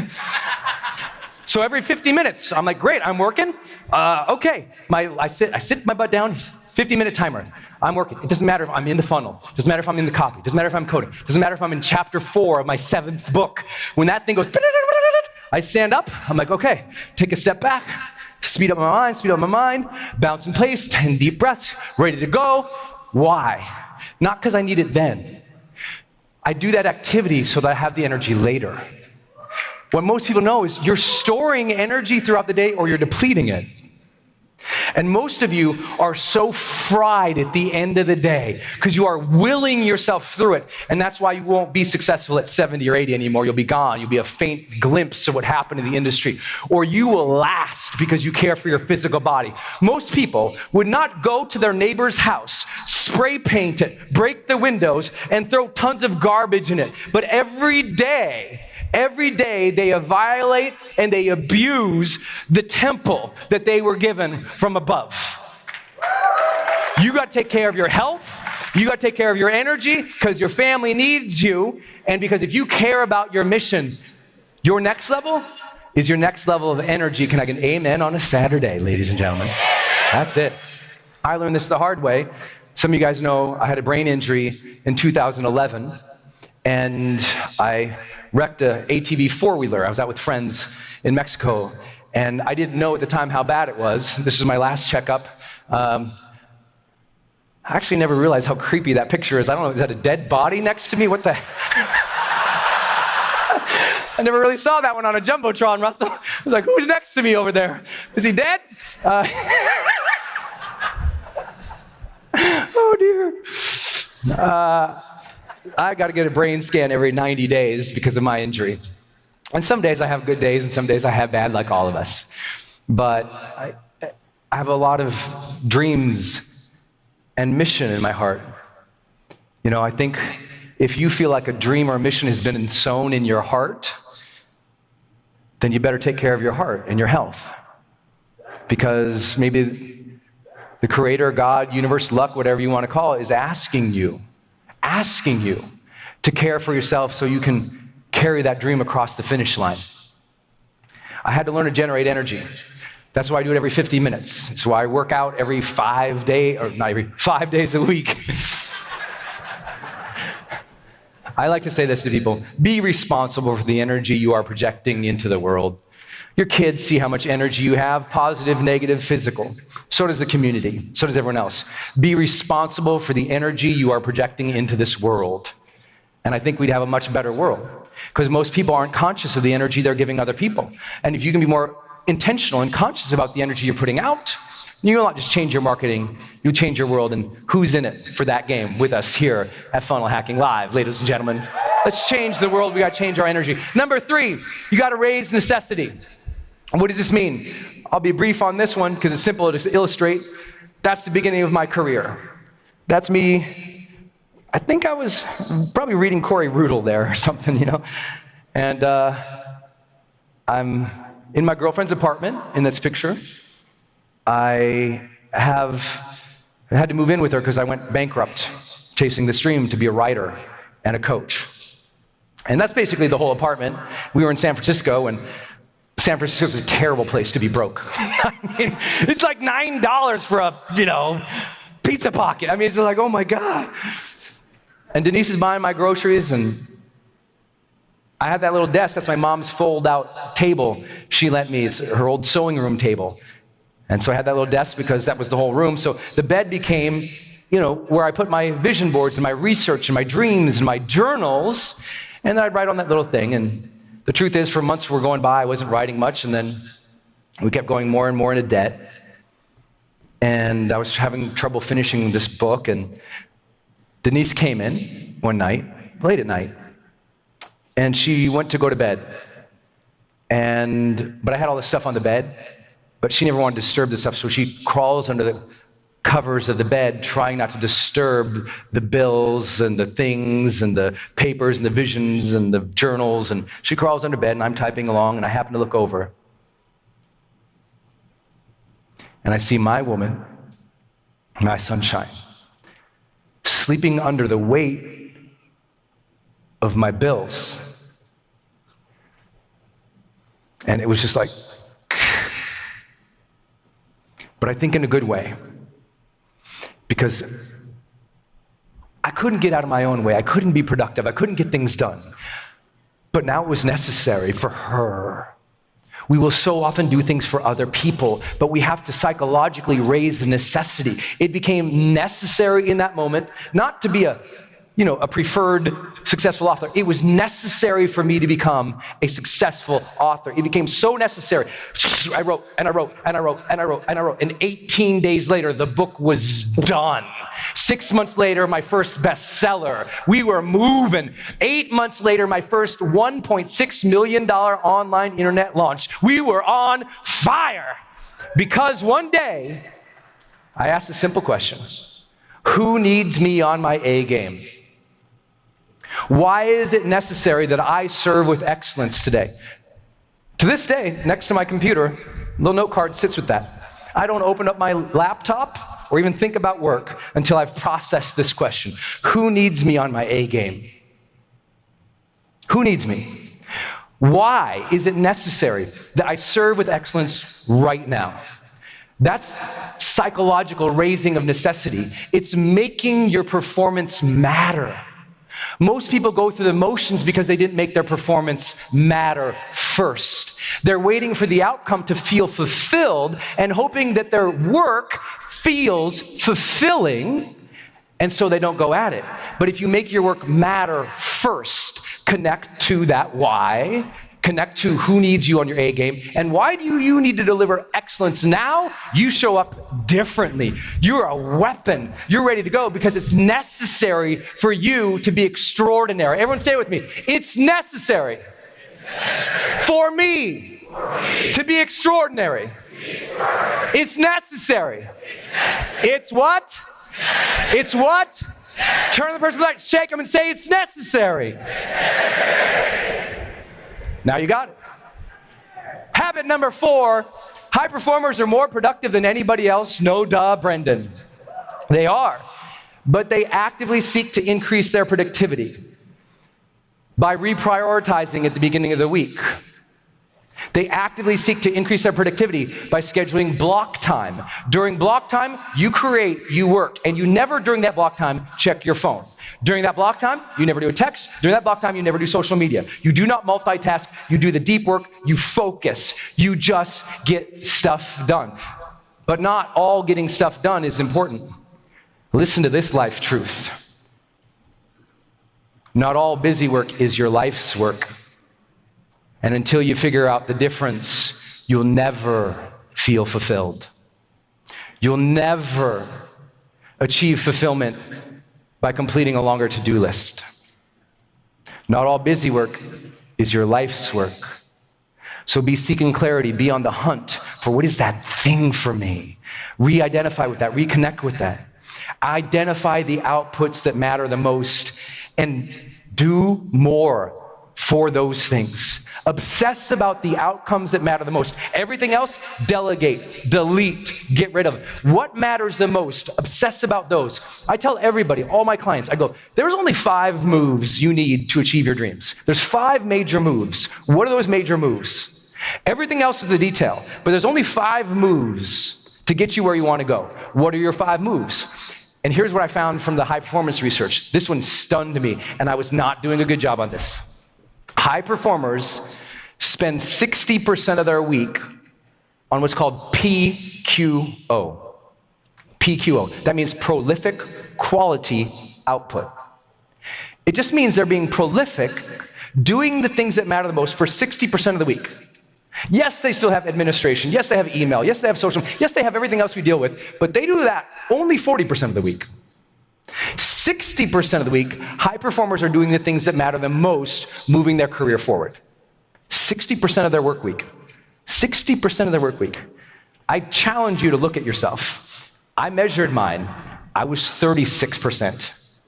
So every 50 minutes, I'm like, great, I'm working. Okay, I sit my butt down, 50-minute timer. I'm working. It doesn't matter if I'm in the funnel. It doesn't matter if I'm in the copy. It doesn't matter if I'm coding. It doesn't matter if I'm in chapter 4 of my 7th book. When that thing goes, I stand up. I'm like, okay, take a step back, speed up my mind, bounce in place, 10 deep breaths, ready to go. Why? Not because I need it then. I do that activity so that I have the energy later. What most people know is you're storing energy throughout the day or you're depleting it. And most of you are so fried at the end of the day because you are willing yourself through it. And that's why you won't be successful at 70 or 80 anymore. You'll be gone. You'll be a faint glimpse of what happened in the industry. Or you will last because you care for your physical body. Most people would not go to their neighbor's house, spray paint it, break the windows, and throw tons of garbage in it. But every day they violate and they abuse the temple that they were given from above. You got to take care of your health. You got to take care of your energy because your family needs you. And because if you care about your mission, your next level is your next level of energy. Can I get an amen on a Saturday, ladies and gentlemen? That's it. I learned this the hard way. Some of you guys know I had a brain injury in 2011. And I wrecked an ATV four-wheeler. I was out with friends in Mexico, and I didn't know at the time how bad it was. This is my last checkup. I actually never realized how creepy that picture is. I don't know, is that a dead body next to me? What the I never really saw that one on a Jumbotron, Russell. I was like, who's next to me over there? Is he dead? Oh, dear. I got to get a brain scan every 90 days because of my injury. And some days I have good days and some days I have bad, like all of us. But I have a lot of dreams and mission in my heart. You know, I think if you feel like a dream or a mission has been sown in your heart, then you better take care of your heart and your health. Because maybe the creator, God, universe, luck, whatever you want to call it, is asking you to care for yourself so you can carry that dream across the finish line. I had to learn to generate energy. That's why I do it every 50 minutes. It's why I work out every 5 days, or not every 5 days a week. I like to say this to people: be responsible for the energy you are projecting into the world. Your kids see how much energy you have, positive, negative, physical. So does the community. So does everyone else. Be responsible for the energy you are projecting into this world. And I think we'd have a much better world, because most people aren't conscious of the energy they're giving other people. And if you can be more intentional and conscious about the energy you're putting out, you will not just change your marketing, you'll change your world. And who's in it for that game with us here at Funnel Hacking Live, ladies and gentlemen? Let's change the world. We got to change our energy. Number 3, you got to raise necessity. What does this mean? I'll be brief on this one because it's simple to illustrate. That's the beginning of my career. That's me. I think I was probably reading Corey Rudel there or something, you know. And I'm in my girlfriend's apartment in this picture. I had to move in with her because I went bankrupt chasing this dream to be a writer and a coach. And that's basically the whole apartment. We were in San Francisco, and San Francisco's a terrible place to be broke. I mean, it's like $9 for a, pizza pocket. I mean, it's like, oh my God. And Denise is buying my groceries, and I had that little desk. That's my mom's fold-out table she lent me. It's her old sewing room table. And so I had that little desk because that was the whole room. So the bed became, where I put my vision boards and my research and my dreams and my journals, and then I'd write on that little thing. And the truth is, for months were going by, I wasn't writing much, and then we kept going more and more into debt. And I was having trouble finishing this book, and Denise came in one night, late at night, and she went to go to bed. But I had all this stuff on the bed, but she never wanted to disturb the stuff, so she crawls under the covers of the bed, trying not to disturb the bills and the things and the papers and the visions and the journals. And she crawls under bed, and I'm typing along, and I happen to look over. And I see my woman, my sunshine, sleeping under the weight of my bills. And it was just like, but I think in a good way. Because I couldn't get out of my own way. I couldn't be productive. I couldn't get things done. But now it was necessary for her. We will so often do things for other people, but we have to psychologically raise the necessity. It became necessary in that moment, not to be a preferred successful author. It was necessary for me to become a successful author. It became so necessary. I wrote, and I wrote, and I wrote, and I wrote, and I wrote. And 18 days later, the book was done. 6 months later, my first bestseller. We were moving. 8 months later, my first $1.6 million online internet launch. We were on fire. Because one day, I asked a simple question. Who needs me on my A game? Why is it necessary that I serve with excellence today? To this day, next to my computer, a little note card sits with that. I don't open up my laptop or even think about work until I've processed this question. Who needs me on my A game? Who needs me? Why is it necessary that I serve with excellence right now? That's psychological raising of necessity. It's making your performance matter. Most people go through the motions because they didn't make their performance matter first. They're waiting for the outcome to feel fulfilled and hoping that their work feels fulfilling, and so they don't go at it. But if you make your work matter first, connect to that why, connect to who needs you on your A game, and why do you need to deliver excellence now? You show up differently. You're a weapon. You're ready to go because it's necessary for you to be extraordinary. Everyone say it with me. It's necessary, for me to be extraordinary. It's necessary. It's what? It's what? Turn to the person like, shake them and say, it's necessary. Now you got it. Habit number 4, high performers are more productive than anybody else. No duh, Brendan. They are. But they actively seek to increase their productivity by reprioritizing at the beginning of the week. They actively seek to increase their productivity by scheduling block time. During block time, you create, you work, and you never during that block time check your phone. During that block time, you never do a text. During that block time, you never do social media. You do not multitask. You do the deep work. You focus. You just get stuff done. But not all getting stuff done is important. Listen to this life truth. Not all busy work is your life's work. And until you figure out the difference, you'll never feel fulfilled. You'll never achieve fulfillment by completing a longer to-do list. Not all busy work is your life's work. So be seeking clarity, be on the hunt for what is that thing for me. Re-identify with that, reconnect with that. Identify the outputs that matter the most and do more for those things. Obsess about the outcomes that matter the most. Everything else, delegate, delete, get rid of. What matters the most? Obsess about those. I tell everybody, all my clients, I go, there's only 5 moves you need to achieve your dreams. There's 5 major moves. What are those major moves? Everything else is the detail, but there's only 5 moves to get you where you want to go. What are your 5 moves? And here's what I found from the high performance research. This one stunned me, and I was not doing a good job on this. High performers spend 60% of their week on what's called PQO. PQO. That means prolific quality output. It just means they're being prolific, doing the things that matter the most for 60% of the week. Yes, they still have administration. Yes, they have email. Yes, they have social. Yes, they have everything else we deal with, but they do that only 40% of the week. 60% of the week, high performers are doing the things that matter the most, moving their career forward. 60% of their work week. 60% of their work week. I challenge you to look at yourself. I measured mine. I was 36%.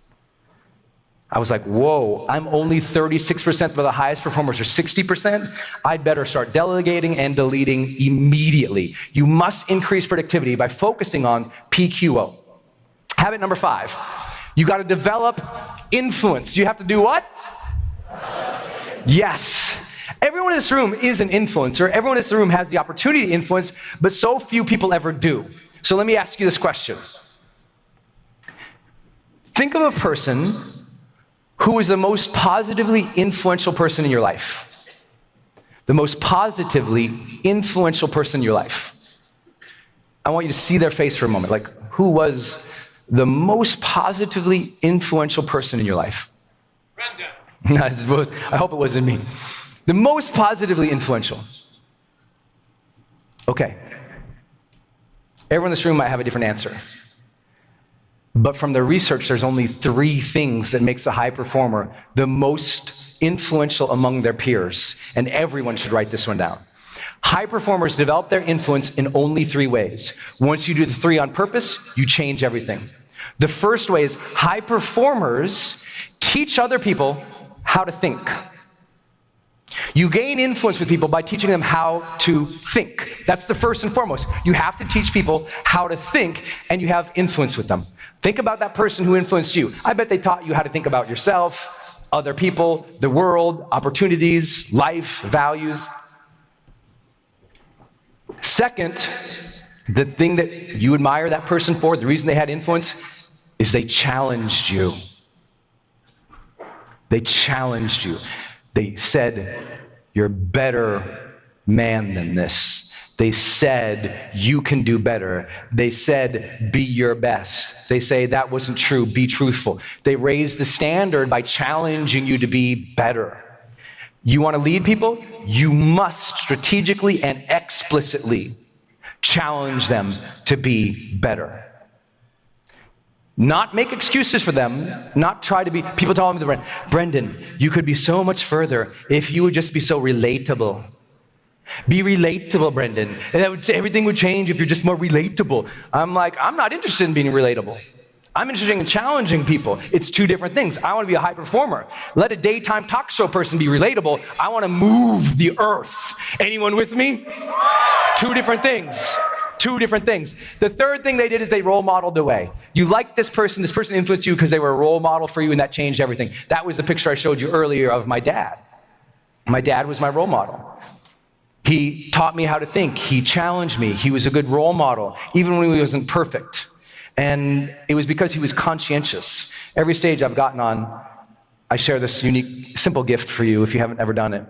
I was like, whoa, I'm only 36%, but the highest performers are 60%. I'd better start delegating and deleting immediately. You must increase productivity by focusing on PQO. Habit number 5, you got to develop influence. You have to do what? Yes. Everyone in this room is an influencer. Everyone in this room has the opportunity to influence, but so few people ever do. So let me ask you this question. Think of a person who is the most positively influential person in your life. The most positively influential person in your life. I want you to see their face for a moment. Like, who was the most positively influential person in your life? Brendan. I hope it wasn't me. The most positively influential. Okay. Everyone in this room might have a different answer. But from the research, there's only 3 things that makes a high performer the most influential among their peers. And everyone should write this one down. High performers develop their influence in only 3 ways. Once you do the 3 on purpose, you change everything. The first way is high performers teach other people how to think. You gain influence with people by teaching them how to think. That's the first and foremost. You have to teach people how to think, and you have influence with them. Think about that person who influenced you. I bet they taught you how to think about yourself, other people, the world, opportunities, life, values. Second, the thing that you admire that person for, the reason they had influence, is they challenged you. They challenged you. They said, you're a better man than this. They said, you can do better. They said, be your best. They say, that wasn't true, be truthful. They raised the standard by challenging you to be better. You want to lead people? You must strategically and explicitly challenge them to be better. Not make excuses for them, not try to be, people tell me, Brendan, you could be so much further if you would just be so relatable. Be relatable, Brendan. And I would say everything would change if you're just more relatable. I'm like, I'm not interested in being relatable. I'm interested in challenging people. It's 2 different things. I want to be a high performer. Let a daytime talk show person be relatable. I want to move the earth. Anyone with me? Two different things. Two different things. The third thing they did is they role modeled the way. You liked this person influenced you because they were a role model for you, and that changed everything. That was the picture I showed you earlier of my dad. My dad was my role model. He taught me how to think. He challenged me. He was a good role model, even when he wasn't perfect. And it was because he was conscientious. Every stage I've gotten on, I share this unique, simple gift for you if you haven't ever done it.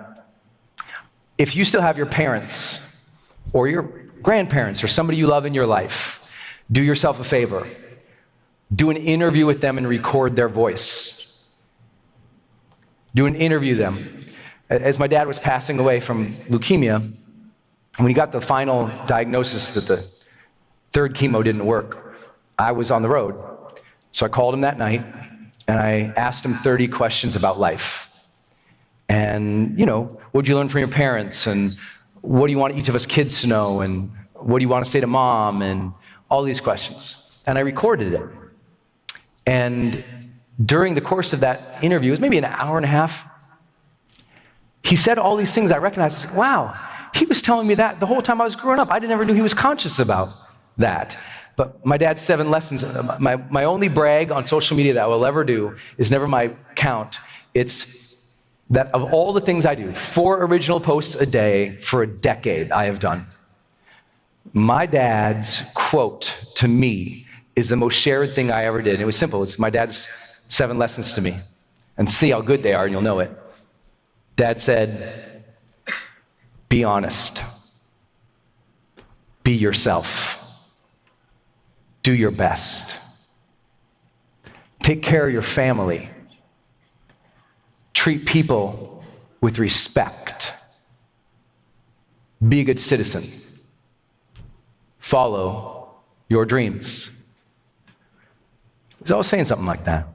If you still have your parents or your grandparents or somebody you love in your life, do yourself a favor. Do an interview with them and record their voice. Do an interview them. As my dad was passing away from leukemia, when he got the final diagnosis that the third chemo didn't work, I was on the road. So I called him that night and I asked him 30 questions about life. And, what'd you learn from your parents? And what do you want each of us kids to know? And what do you want to say to mom? And all these questions. And I recorded it. And during the course of that interview, it was maybe an hour and a half, he said all these things I recognized. I was like, wow, he was telling me that the whole time I was growing up. I never knew he was conscious about that. But my dad's 7 lessons, my only brag on social media that I will ever do is never my count. It's that of all the things I do, 4 original posts a day for a decade I have done. My dad's quote to me is the most shared thing I ever did. And it was simple. It's my dad's 7 lessons to me. And see how good they are and you'll know it. Dad said, be honest. Be yourself. Do your best. Take care of your family. Treat people with respect. Be a good citizen. Follow your dreams. He's always saying something like that.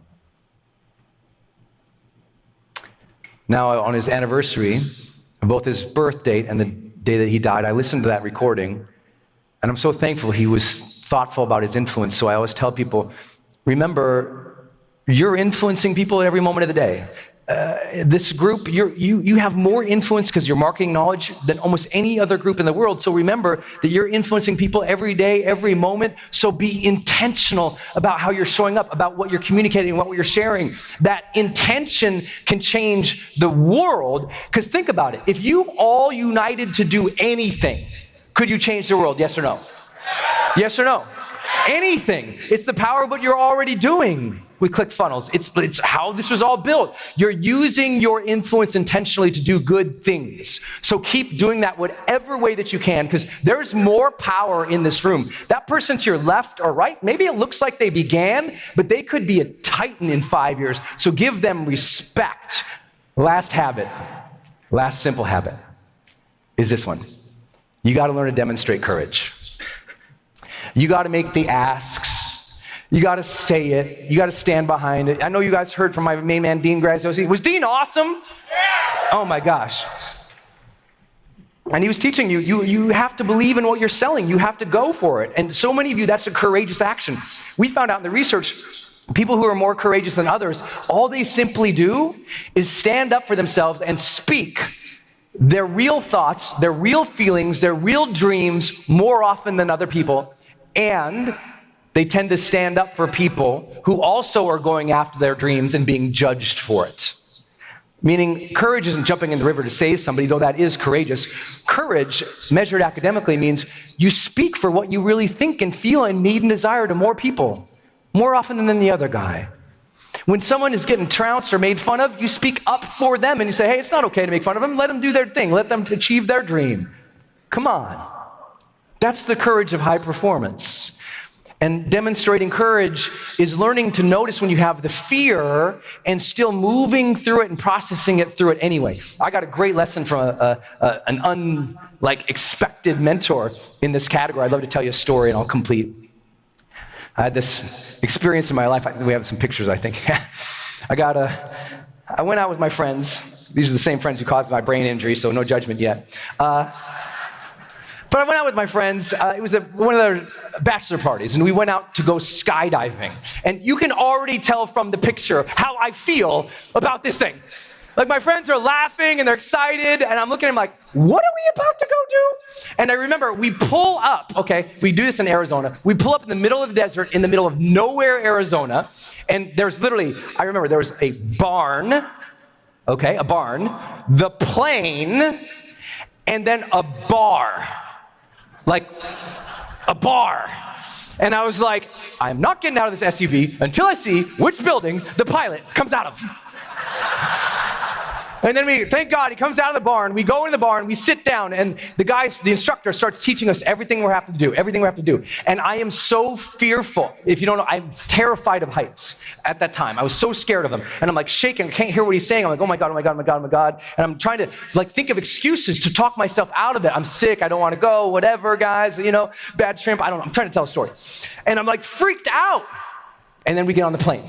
Now, on his anniversary, both his birth date and the day that he died, I listened to that recording, and I'm so thankful he was thoughtful about his influence. So I always tell people, remember, you're influencing people at every moment of the day. This group, you have more influence because you're marketing knowledge than almost any other group in the world. So remember that you're influencing people every day, every moment. So be intentional about how you're showing up, about what you're communicating, what you're sharing. That intention can change the world. Because think about it. If you all united to do anything, could you change the world? Yes or no? Yes or no? Anything. It's the power of what you're already doing with ClickFunnels. It's how this was all built. You're using your influence intentionally to do good things. So keep doing that whatever way that you can, because there's more power in this room. That person to your left or right, maybe it looks like they began, but they could be a titan in 5 years. So give them respect. Last simple habit is this one. You got to learn to demonstrate courage. You got to make the asks. You got to say it. You got to stand behind it. I know you guys heard from my main man, Dean Graziosi. Was Dean awesome? Yeah. Oh my gosh. And he was teaching you, you have to believe in what you're selling. You have to go for it. And so many of you, that's a courageous action. We found out in the research, people who are more courageous than others, all they simply do is stand up for themselves and speak their real thoughts, their real feelings, their real dreams more often than other people. And they tend to stand up for people who also are going after their dreams and being judged for it. Meaning, courage isn't jumping in the river to save somebody, though that is courageous. Courage, measured academically, means you speak for what you really think and feel and need and desire to more people, more often than the other guy. When someone is getting trounced or made fun of, you speak up for them and you say, hey, it's not okay to make fun of them. Let them do their thing. Let them achieve their dream. Come on. That's the courage of high performance. And demonstrating courage is learning to notice when you have the fear and still moving through it and processing it through it anyway. I got a great lesson from an unexpected mentor in this category. I'd love to tell you a story and I'll complete. I had this experience in my life. We have some pictures, I think. I went out with my friends. These are the same friends who caused my brain injury, so no judgment yet. But I went out with my friends. It was one of their bachelor parties, and we went out to go skydiving. And you can already tell from the picture how I feel about this thing. Like my friends are laughing and they're excited, and I'm looking at them like, what are we about to go do? And I remember we pull up, okay, we do this in Arizona. We pull up in the middle of the desert, in the middle of nowhere, Arizona, and there's literally, I remember there was a barn, okay, a barn, the plane, and then a bar. Like a bar. And I was like, I'm not getting out of this SUV until I see which building the pilot comes out of. And then thank God, he comes out of the barn. We go in the barn, we sit down, and the instructor starts teaching us everything we have to do, And I am so fearful. If you don't know, I'm terrified of heights at that time. I was so scared of them. And I'm like shaking, I can't hear what he's saying. I'm like, oh my God, oh my God, oh my God, oh my God. And I'm trying to like think of excuses to talk myself out of it. I'm sick, I don't want to go, whatever, guys, bad shrimp, I don't know. I'm trying to tell a story. And I'm like freaked out. And then we get on the plane.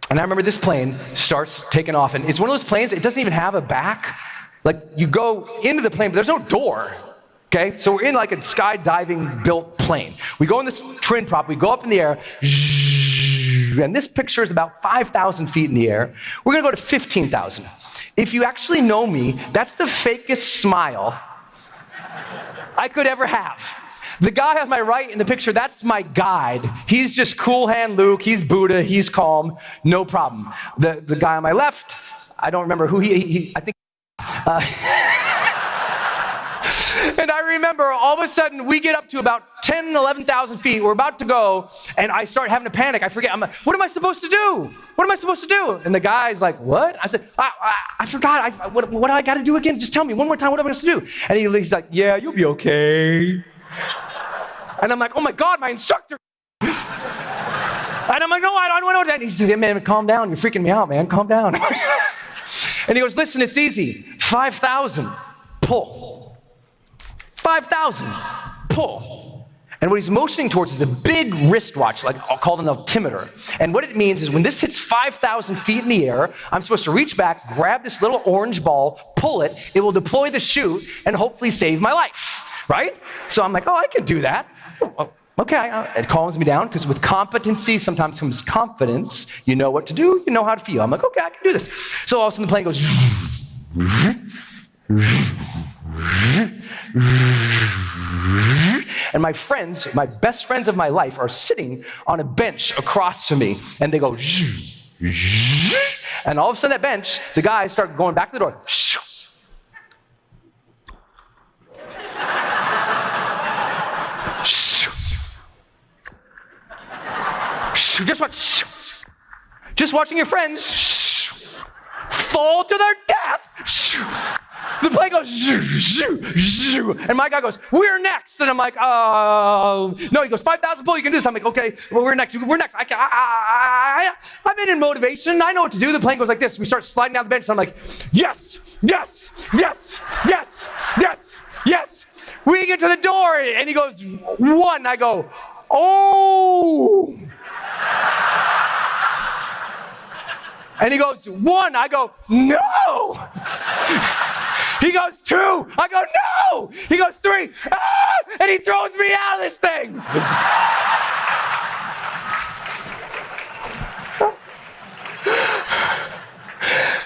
And I remember this plane starts taking off, and it's one of those planes, it doesn't even have a back. Like, you go into the plane, but there's no door, okay? So we're in like a skydiving built plane. We go in this twin prop, we go up in the air, and this picture is about 5,000 feet in the air. We're gonna go to 15,000. If you actually know me, that's the fakest smile I could ever have. The guy on my right in the picture, that's my guide. He's just cool hand Luke, he's Buddha, he's calm, no problem. The guy on my left, I don't remember who I think, and I remember all of a sudden we get up to about 10, 11,000 feet, we're about to go, and I start having a panic, I forget, I'm like, what am I supposed to do? What am I supposed to do? And the guy's like, what? I said, I forgot, what do I gotta do again? Just tell me one more time, what am I supposed to do? And he's like, yeah, you'll be okay. And I'm like, oh my God, my instructor. And I'm like, no, I don't want to know that. He says, hey, man, calm down. You're freaking me out, man. Calm down. And he goes, listen, it's easy. 5,000, pull. 5,000, pull. And what he's motioning towards is a big wristwatch, like called an altimeter. And what it means is when this hits 5,000 feet in the air, I'm supposed to reach back, grab this little orange ball, pull it. It will deploy the chute and hopefully save my life. Right? So I'm like, oh, I can do that. Okay, it calms me down because with competency sometimes comes confidence. You know what to do, you know how to feel. I'm like, okay, I can do this. So all of a sudden the plane goes, and my friends, my best friends of my life, are sitting on a bench across from me, and they go, and all of a sudden that bench, the guys start going back to the door. Just watching your friends fall to their death. The plane goes, and my guy goes, we're next. And I'm like, oh, no, he goes, 5,000 pull, you can do this. I'm like, okay, well, we're next. I'm in motivation. I know what to do. The plane goes like this. We start sliding down the bench. And I'm like, yes, yes, yes, yes, yes, yes. We get to the door, and he goes, one. I go, oh. And he goes, one. I go, no. He goes, two. I go, no. He goes, three. Ah! And he throws me out of this thing.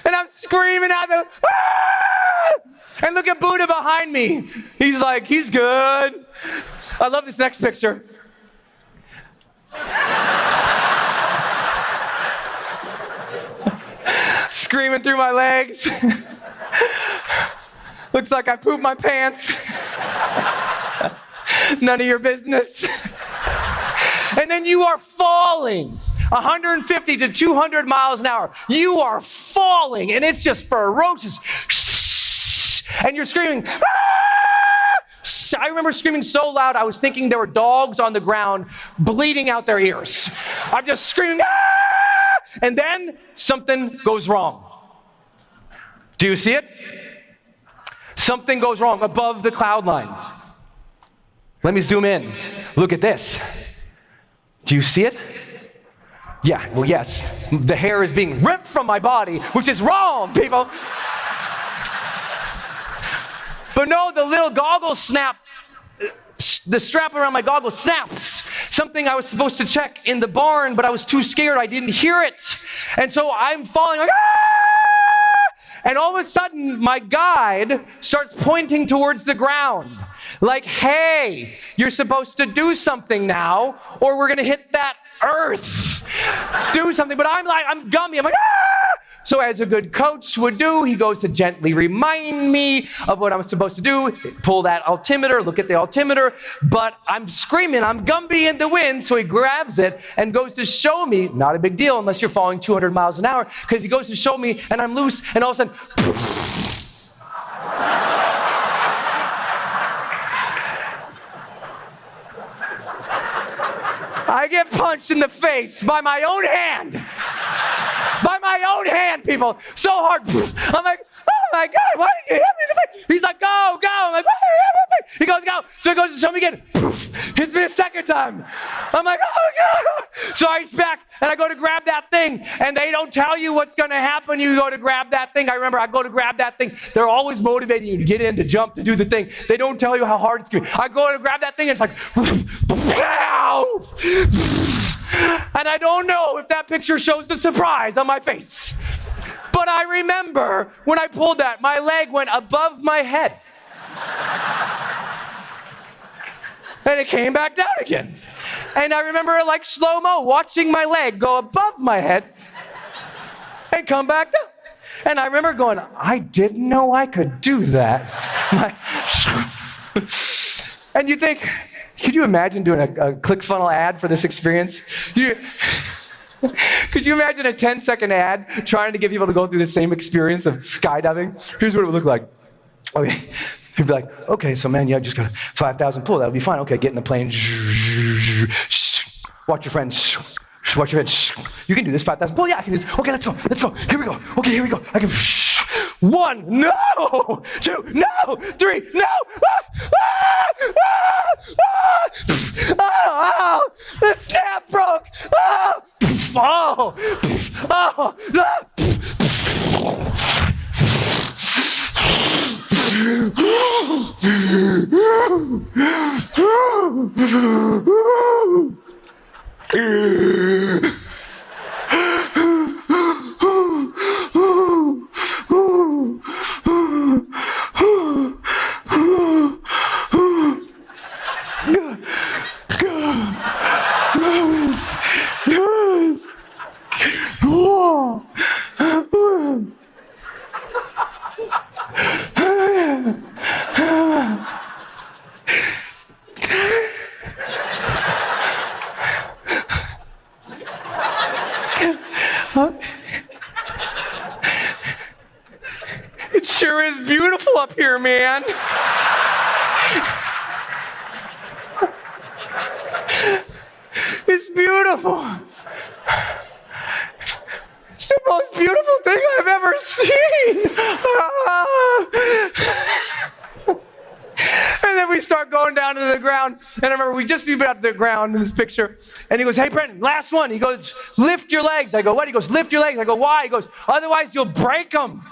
And I'm screaming out the, ah! And look at Buddha behind me. He's like, he's good. I love this next picture. Screaming through my legs. Looks like I pooped my pants. None of your business. And then you are falling 150 to 200 miles an hour. You are falling, and it's just ferocious. And you're screaming, ah! I remember screaming so loud, I was thinking there were dogs on the ground bleeding out their ears. I'm just screaming, ah! And then something goes wrong. Do you see it? Something goes wrong above the cloud line. Let me zoom in. Look at this. Do you see it? Yeah, well, yes. The hair is being ripped from my body, which is wrong, people. But no, the little goggles snap. The strap around my goggles snaps. Something I was supposed to check in the barn, but I was too scared. I didn't hear it. And so I'm falling like, ah! And all of a sudden, my guide starts pointing towards the ground. Like, hey, you're supposed to do something now, or we're going to hit that earth. Do something. But I'm gummy. I'm like, ah! So as a good coach would do, he goes to gently remind me of what I'm supposed to do, pull that altimeter, look at the altimeter, but I'm screaming, I'm Gumby in the wind, so he grabs it and goes to show me, not a big deal unless you're falling 200 miles an hour, because he goes to show me and I'm loose, and all of a sudden, poof. I get punched in the face by my own hand. By my own hand, people. So hard. I'm like, oh my God, why did you hit me in the face? He's like, go, go. I'm like, why did you hit me in the face? He goes, go. So he goes to show me again. Hits me a second time. I'm like, oh God. So I reach back and I go to grab that thing, and they don't tell you what's going to happen. You go to grab that thing. I remember I go to grab that thing. They're always motivating you to get in, to jump, to do the thing. They don't tell you how hard it's going to be. I go to grab that thing, and it's like, ow! And I don't know if that picture shows the surprise on my face. But I remember when I pulled that, my leg went above my head. And it came back down again. And I remember like slow-mo, watching my leg go above my head and come back down. And I remember going, I didn't know I could do that. And you think, could you imagine doing a ClickFunnels ad for this experience? Could you imagine a 10-second ad trying to get people to go through the same experience of skydiving? Here's what it would look like. Okay. He'd be like, okay, so man, yeah, just got 5,000 pull. That'll be fine. Okay, get in the plane. Watch your friends. Watch your friends. You can do this, 5,000 pull. Yeah, I can do this. Okay, let's go. Let's go. Here we go. Okay, here we go. I can. 1, no. 2, no. 3, no. Oh, the snap broke. Oh, oh, It sure is beautiful up here, man. It's beautiful. It's the most beautiful thing I've ever seen. And then we start going down to the ground. And I remember we just moved out to the ground in this picture. And he goes, hey, Brendan, last one. He goes, lift your legs. I go, what? He goes, lift your legs. I go, why? He goes, otherwise you'll break them.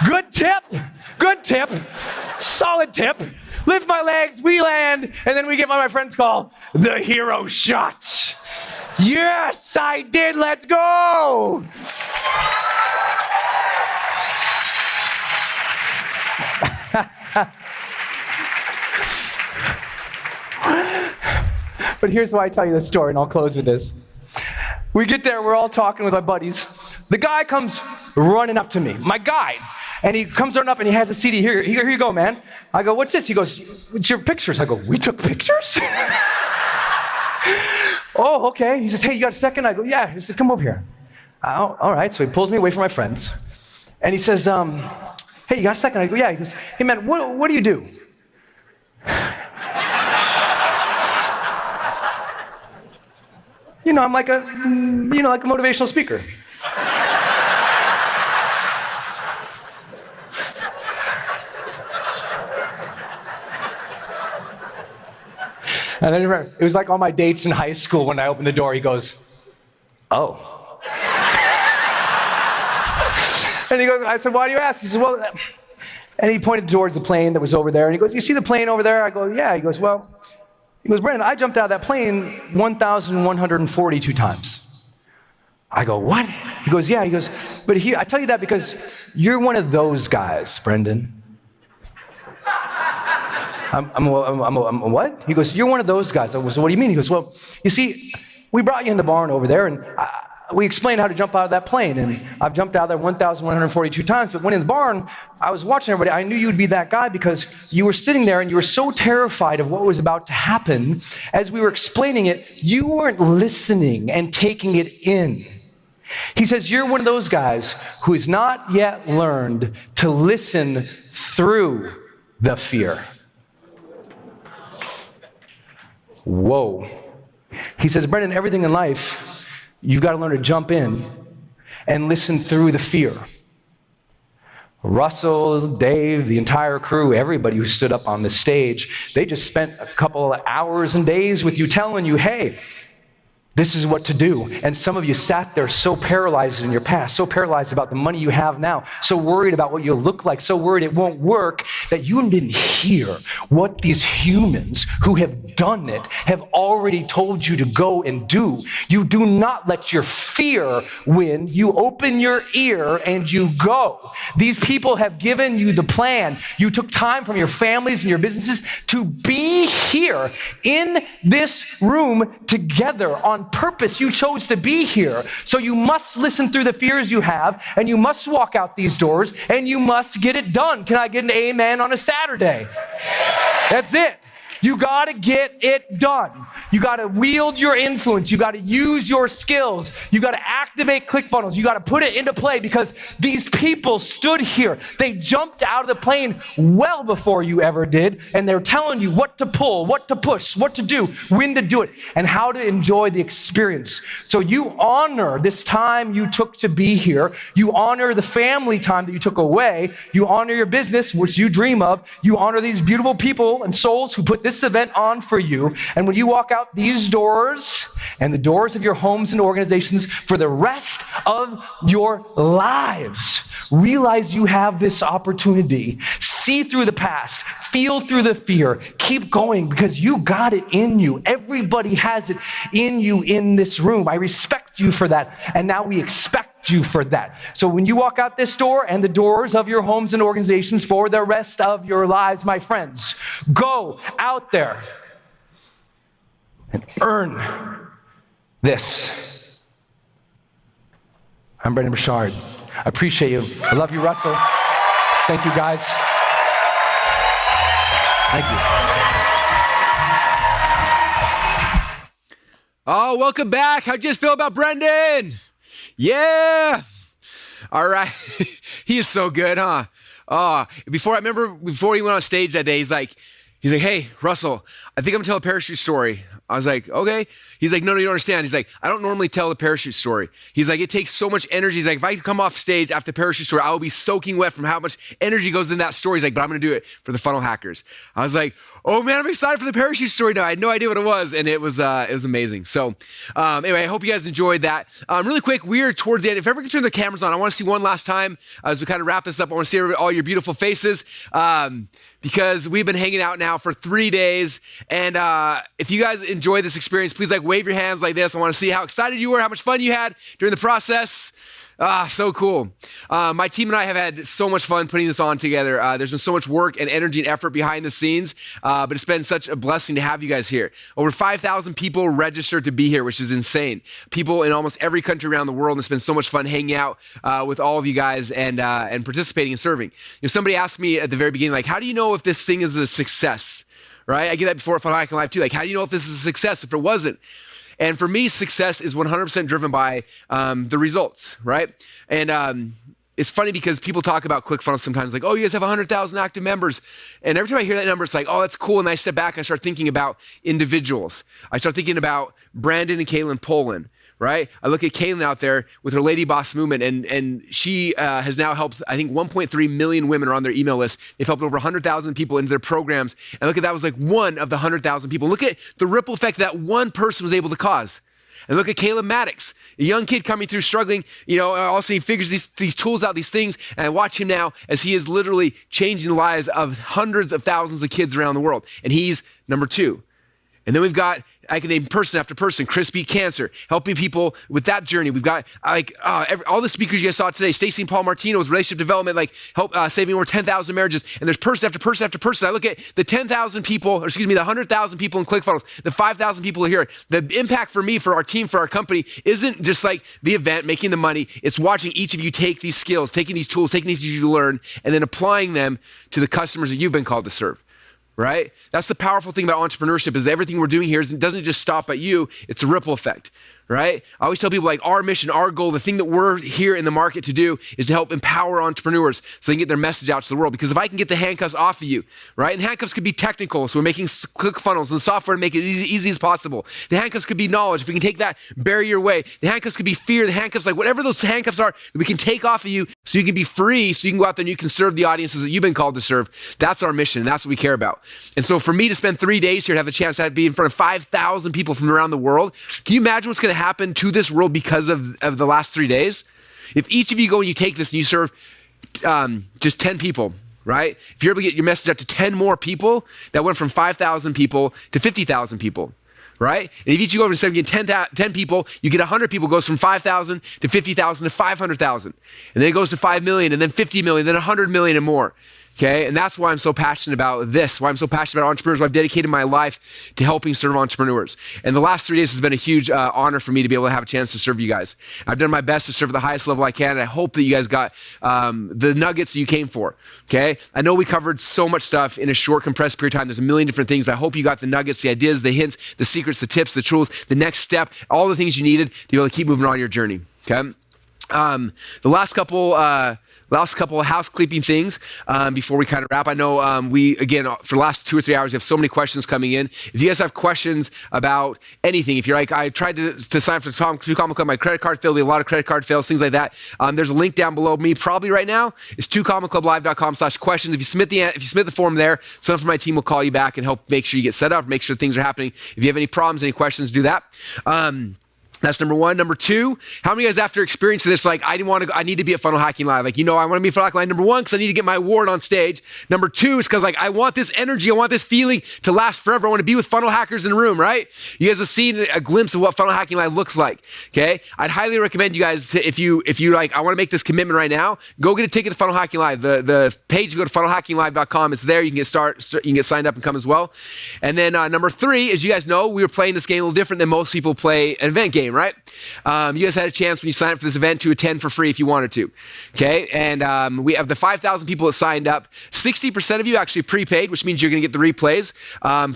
Good tip. Good tip. Solid tip. Lift my legs, we land, and then we get what my friends call the hero shot. Yes, I did. Let's go. But here's why I tell you this story, and I'll close with this. We get there, we're all talking with our buddies. The guy comes running up to me, my guide, and he comes running up and he has a CD. Here you go, man. I go, what's this? He goes, it's your pictures. I go, we took pictures? Oh, okay. He says, hey, you got a second? I go, yeah. He said, come over here. Oh, all right. So he pulls me away from my friends. And he says, hey, you got a second? I go, yeah. He goes, hey, man, what do you do? You know, I'm like a motivational speaker. And I remember, it was like all my dates in high school when I opened the door, he goes, oh. And he goes, I said, why do you ask? He said, well, and he pointed towards the plane that was over there, and he goes, you see the plane over there? I go, yeah. He goes, Brandon, I jumped out of that plane 1,142 times. I go, what? He goes, yeah. He goes, but here, I tell you that because you're one of those guys, Brendan. I'm what? He goes, you're one of those guys. I goes, what do you mean? He goes, well, you see, we brought you in the barn over there, and we explained how to jump out of that plane, and I've jumped out of there 1,142 times, but when in the barn, I was watching everybody. I knew you'd be that guy because you were sitting there and you were so terrified of what was about to happen. As we were explaining it, you weren't listening and taking it in. He says, you're one of those guys who has not yet learned to listen through the fear. Whoa. He says, Brendan, everything in life, you've got to learn to jump in and listen through the fear. Russell, Dave, the entire crew, everybody who stood up on the stage, they just spent a couple of hours and days with you telling you, hey, this is what to do. And some of you sat there so paralyzed in your past, so paralyzed about the money you have now, so worried about what you'll look like, so worried it won't work, that you didn't hear what these humans who have done it have already told you to go and do. You do not let your fear win. You open your ear and you go. These people have given you the plan. You took time from your families and your businesses to be here in this room together on purpose. You chose to be here. So you must listen through the fears you have, and you must walk out these doors, and you must get it done. Can I get an amen on a Saturday? That's it. You got to get it done. You got to wield your influence. You got to use your skills. You got to activate ClickFunnels. You got to put it into play because these people stood here. They jumped out of the plane well before you ever did, and they're telling you what to pull, what to push, what to do, when to do it, and how to enjoy the experience. So you honor this time you took to be here. You honor the family time that you took away. You honor your business, which you dream of. You honor these beautiful people and souls who put this event on for you. And when you walk out these doors and the doors of your homes and organizations for the rest of your lives, realize you have this opportunity. See through the past, feel through the fear, keep going because you got it in you. Everybody has it in you in this room. I respect you for that. And now we expect you for that. So when you walk out this door and the doors of your homes and organizations for the rest of your lives, my friends, go out there and earn this. I'm Brendan Burchard. I appreciate you. I love you, Russell. Thank you, guys. Thank you. Oh, welcome back. How'd you just feel about Brendan? Yeah. All right. He is so good, huh? Before he went on stage that day, he's like, hey, Russell, I think I'm gonna tell a parachute story. I was like, okay. He's like, no, you don't understand. He's like, I don't normally tell a parachute story. He's like, it takes so much energy. He's like, if I come off stage after the parachute story, I will be soaking wet from how much energy goes in that story. He's like, but I'm gonna do it for the funnel hackers. I was like, oh man, I'm excited for the parachute story now. I had no idea what it was, and it was amazing. So anyway, I hope you guys enjoyed that. Really quick, we're towards the end. If everyone can turn their cameras on, I wanna see one last time as we kind of wrap this up. I wanna see all your beautiful faces. Because we've been hanging out now for 3 days. And if you guys enjoy this experience, please wave your hands like this. I want to see how excited you were, how much fun you had during the process. So cool. My team and I have had so much fun putting this on together. There's been so much work and energy and effort behind the scenes, but it's been such a blessing to have you guys here. Over 5,000 people registered to be here, which is insane. People in almost every country around the world, and it's been so much fun hanging out with all of you guys and participating and serving. Somebody asked me at the very beginning, how do you know if this thing is a success? Right? I get that before at Funnel Hacking Live too. How do you know if this is a success if it wasn't? And for me, success is 100% driven by the results, right? And it's funny because people talk about ClickFunnels sometimes oh, you guys have 100,000 active members. And every time I hear that number, it's oh, that's cool. And I step back and I start thinking about individuals. I start thinking about Brandon and Kaylin Poland, right? I look at Kaylin out there with her Lady Boss movement, and she has now helped, I think 1.3 million women are on their email list. They've helped over 100,000 people into their programs. And look at that was one of the 100,000 people. Look at the ripple effect that one person was able to cause. And look at Caleb Maddox, a young kid coming through struggling, also he figures these tools out, these things, and I watch him now as he is literally changing the lives of hundreds of thousands of kids around the world. And he's number 2. And then we've got I can name person after person. Chris beat cancer, helping people with that journey. We've got all the speakers you guys saw today. Stacey and Paul Martino with relationship development, like help saving over 10,000 marriages. And there's person after person after person. I look at the 10,000 people, the 100,000 people in ClickFunnels, the 5,000 people here. The impact for me, for our team, for our company isn't just like the event, making the money. It's watching each of you take these skills, taking these tools, taking these you learn, and then applying them to the customers that you've been called to serve. Right? That's the powerful thing about entrepreneurship is everything we're doing here doesn't just stop at you. It's a ripple effect. Right? I always tell people like our mission, our goal, the thing that we're here in the market to do is to help empower entrepreneurs so they can get their message out to the world. Because if I can get the handcuffs off of you, right? And handcuffs could be technical. So we're making ClickFunnels and software to make it easy as possible. The handcuffs could be knowledge. If we can take that barrier away, the handcuffs could be fear. The handcuffs, like whatever those handcuffs are, we can take off of you so you can be free, so you can go out there and you can serve the audiences that you've been called to serve. That's our mission. That's what we care about. And so for me to spend 3 days here and have the chance to be in front of 5,000 people from around the world, can you imagine what's going to happen to this world because of the last 3 days? If each of you go and you take this and you serve just 10 people, right? If you're able to get your message out to 10 more people, that went from 5,000 people to 50,000 people, right? And if each you go over to 10 people, you get 100 people, goes from 5,000 to 50,000 to 500,000. And then it goes to 5 million and then 50 million, then 100 million and more. Okay, and that's why I'm so passionate about this, why I'm so passionate about entrepreneurs, why I've dedicated my life to helping serve entrepreneurs. And the last 3 days has been a huge honor for me to be able to have a chance to serve you guys. I've done my best to serve at the highest level I can, and I hope that you guys got the nuggets that you came for, okay? I know we covered so much stuff in a short, compressed period of time. There's a million different things, but I hope you got the nuggets, the ideas, the hints, the secrets, the tips, the tools, the next step, all the things you needed to be able to keep moving on your journey, okay? The last couple of housekeeping things before we kind of wrap. I know we, again, for the last 2 or 3 hours, we have so many questions coming in. If you guys have questions about anything, if you're like, I tried to sign up for the 2 Comma Club, my credit card failed, a lot of credit card fails, things like that. There's a link down below me probably right now. It's 2commaclublive.com/questions. If you submit the form there, someone from my team will call you back and help make sure you get set up, make sure things are happening. If you have any problems, any questions, do that. That's number one. Number two, how many of you guys after experiencing this, like, I need to be at Funnel Hacking Live. Like, I want to be at Funnel Hacking Live, number one, because I need to get my award on stage. Number two is because, like, I want this energy, I want this feeling to last forever. I want to be with funnel hackers in a room, right? You guys have seen a glimpse of what Funnel Hacking Live looks like, okay? I'd highly recommend you guys, if you like, I want to make this commitment right now, go get a ticket to Funnel Hacking Live. The page, you go to funnelhackinglive.com, it's there. You can get signed up and come as well. And then number three, as you guys know, we were playing this game a little different than most people play an event game, right? You guys had a chance when you signed up for this event to attend for free if you wanted to, okay? And we have the 5,000 people that signed up. 60% of you actually prepaid, which means you're going to get the replays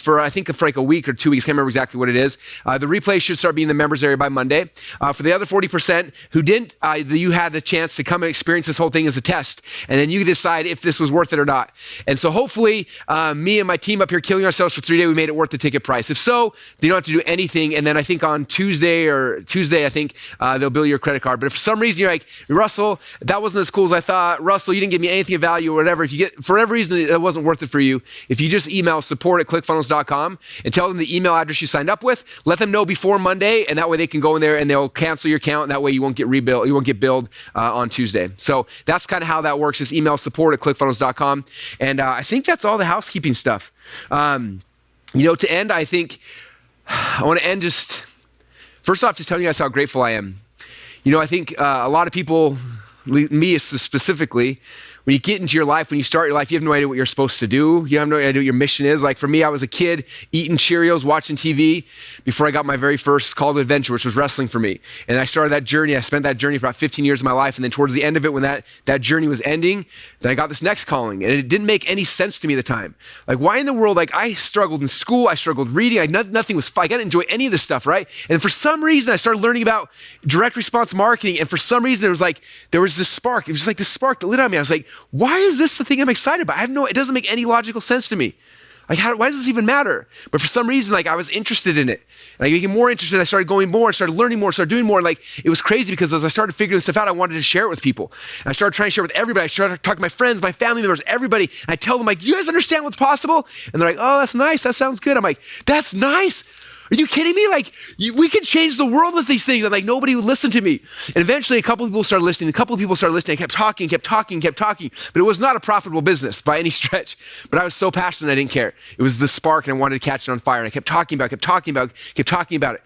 for like a week or 2 weeks. Can't remember exactly what it is. The replays should start being in the members area by Monday. For the other 40% who didn't, you had the chance to come and experience this whole thing as a test, and then you can decide if this was worth it or not. And so hopefully, me and my team up here killing ourselves for 3 days, we made it worth the ticket price. If so, you don't have to do anything. And then I think on Tuesday, I think they'll bill your credit card. But if for some reason you're like, Russell, that wasn't as cool as I thought. Russell, you didn't give me anything of value or whatever. If you get, for every reason it wasn't worth it for you, if you just email support@clickfunnels.com and tell them the email address you signed up with, let them know before Monday, and that way they can go in there and they'll cancel your account, and that way you won't get billed on Tuesday. So that's kind of how that works. Just email support@clickfunnels.com. And I think that's all the housekeeping stuff. To end, I think I want to end just first off, just telling you guys how grateful I am. I think a lot of people, me specifically, when you get into your life, when you start your life, you have no idea what you're supposed to do. You have no idea what your mission is. Like for me, I was a kid eating Cheerios, watching TV before I got my very first call to adventure, which was wrestling for me. And I started that journey. I spent that journey for about 15 years of my life. And then towards the end of it, when that journey was ending, then I got this next calling. And it didn't make any sense to me at the time. Like, why in the world? Like, I struggled in school. I struggled reading. Nothing was fun. I didn't enjoy any of this stuff, right? And for some reason, I started learning about direct response marketing. And for some reason, there was this spark. It was just like this spark that lit on me. I was like, why is this the thing I'm excited about? It doesn't make any logical sense to me. Like, why does this even matter? But for some reason, like, I was interested in it. And I became more interested. I started going more, started learning more, started doing more. And like, it was crazy because as I started figuring this stuff out, I wanted to share it with people. And I started trying to share it with everybody. I started to talk to my friends, my family members, everybody. And I tell them, like, you guys understand what's possible? And they're like, oh, that's nice. That sounds good. I'm like, that's nice. Are you kidding me? Like, we could change the world with these things. And like, nobody would listen to me. And eventually a couple of people started listening. A couple of people started listening. I kept talking. But it was not a profitable business by any stretch. But I was so passionate, I didn't care. It was the spark, and I wanted to catch it on fire. And I kept talking about it.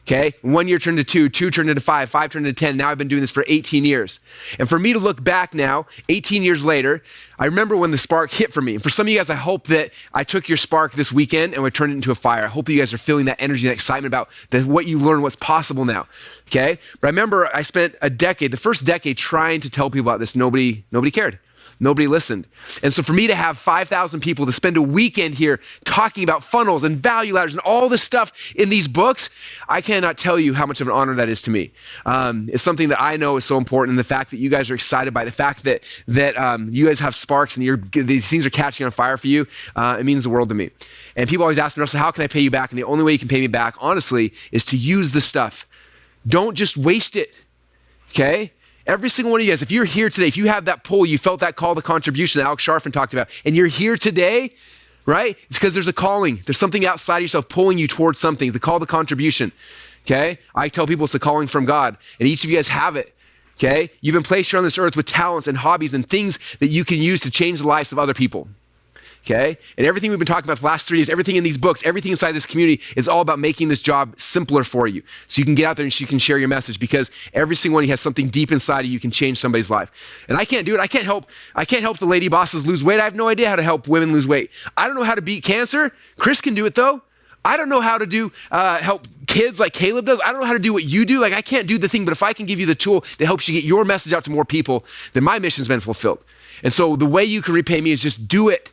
Okay, 1 year turned to 2, 2 turned into 5, 5 turned into 10. Now I've been doing this for 18 years. And for me to look back now, 18 years later, I remember when the spark hit for me. And for some of you guys, I hope that I took your spark this weekend and we turned it into a fire. I hope you guys are feeling that energy and excitement about what you learned, what's possible now. Okay, but I remember I spent the first decade trying to tell people about this. Nobody cared. Nobody listened. And so for me to have 5,000 people to spend a weekend here talking about funnels and value ladders and all this stuff in these books, I cannot tell you how much of an honor that is to me. It's something that I know is so important, and the fact that you guys are excited by it, the fact that you guys have sparks and these things are catching on fire for you, it means the world to me. And people always ask me, Russell, how can I pay you back? And the only way you can pay me back, honestly, is to use this stuff. Don't just waste it, okay? Every single one of you guys, if you're here today, if you have that pull, you felt that call to contribution that Alex Sharfin talked about, and you're here today, right? It's because there's a calling. There's something outside of yourself pulling you towards something, the call to contribution, okay? I tell people it's a calling from God, and each of you guys have it, okay? You've been placed here on this earth with talents and hobbies and things that you can use to change the lives of other people. Okay? And everything we've been talking about the last 3 days, everything in these books, everything inside this community is all about making this job simpler for you. So you can get out there and you can share your message, because every single one of you has something deep inside of you can change somebody's life. And I can't do it. I can't help the lady bosses lose weight. I have no idea how to help women lose weight. I don't know how to beat cancer. Chris can do it though. I don't know how to help kids like Caleb does. I don't know how to do what you do. Like, I can't do the thing, but if I can give you the tool that helps you get your message out to more people, then my mission's been fulfilled. And so the way you can repay me is just do it.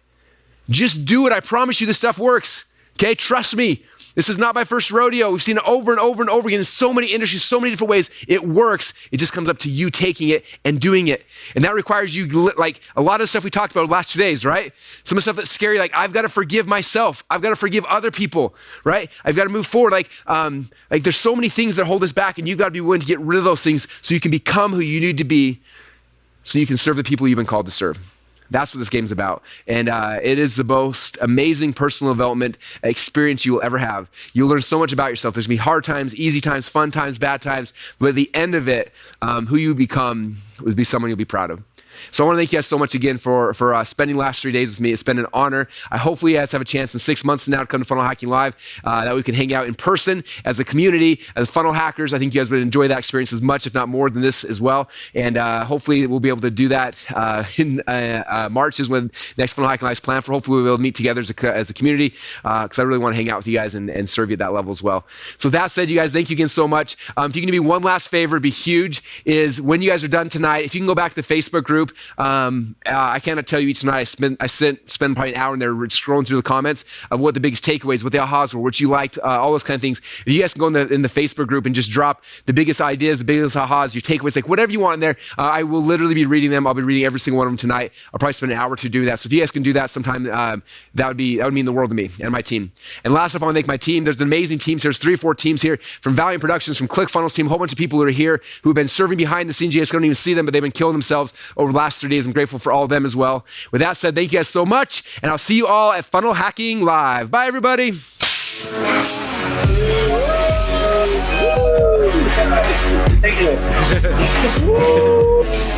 Just do it. I promise you this stuff works. Okay, trust me. This is not my first rodeo. We've seen it over and over and over again in so many industries, so many different ways. It works. It just comes up to you taking it and doing it. And that requires you, like a lot of the stuff we talked about the last 2 days, right? Some of the stuff that's scary, like I've got to forgive myself. I've got to forgive other people, right? I've got to move forward. Like there's so many things that hold us back, and you've got to be willing to get rid of those things so you can become who you need to be, so you can serve the people you've been called to serve. That's what this game's about. And it is the most amazing personal development experience you will ever have. You'll learn so much about yourself. There's gonna be hard times, easy times, fun times, bad times. But at the end of it, who you become will be someone you'll be proud of. So I want to thank you guys so much again for spending the last 3 days with me. It's been an honor. I hopefully you guys have a chance in 6 months from now to come to Funnel Hacking Live, that we can hang out in person as a community, as funnel hackers. I think you guys would enjoy that experience as much, if not more than this as well. And hopefully we'll be able to do that in March is when next Funnel Hacking Live is planned for. Hopefully we'll be able to meet together as a community, because I really want to hang out with you guys and serve you at that level as well. So with that said, you guys, thank you again so much. If you can do me one last favor, it'd be huge, is when you guys are done tonight, if you can go back to the Facebook group. I cannot tell you each night. I spend probably an hour in there scrolling through the comments of what the biggest takeaways, what the ahas were, what you liked, all those kind of things. If you guys can go in the Facebook group and just drop the biggest ideas, the biggest ahas, your takeaways, like whatever you want in there, I will literally be reading them. I'll be reading every single one of them tonight. I'll probably spend an hour or two doing that. So if you guys can do that sometime, that would mean the world to me and my team. And last off, I want to thank my team. There's an amazing team. There's 3 or 4 teams here from Valiant Productions, from ClickFunnels team, a whole bunch of people who are here who have been serving behind the scenes. You guys don't even see them, but they've been killing themselves over the last 3 days. I'm grateful for all of them as well. With that said, thank you guys so much, and I'll see you all at Funnel Hacking Live. Bye, everybody. Thank you.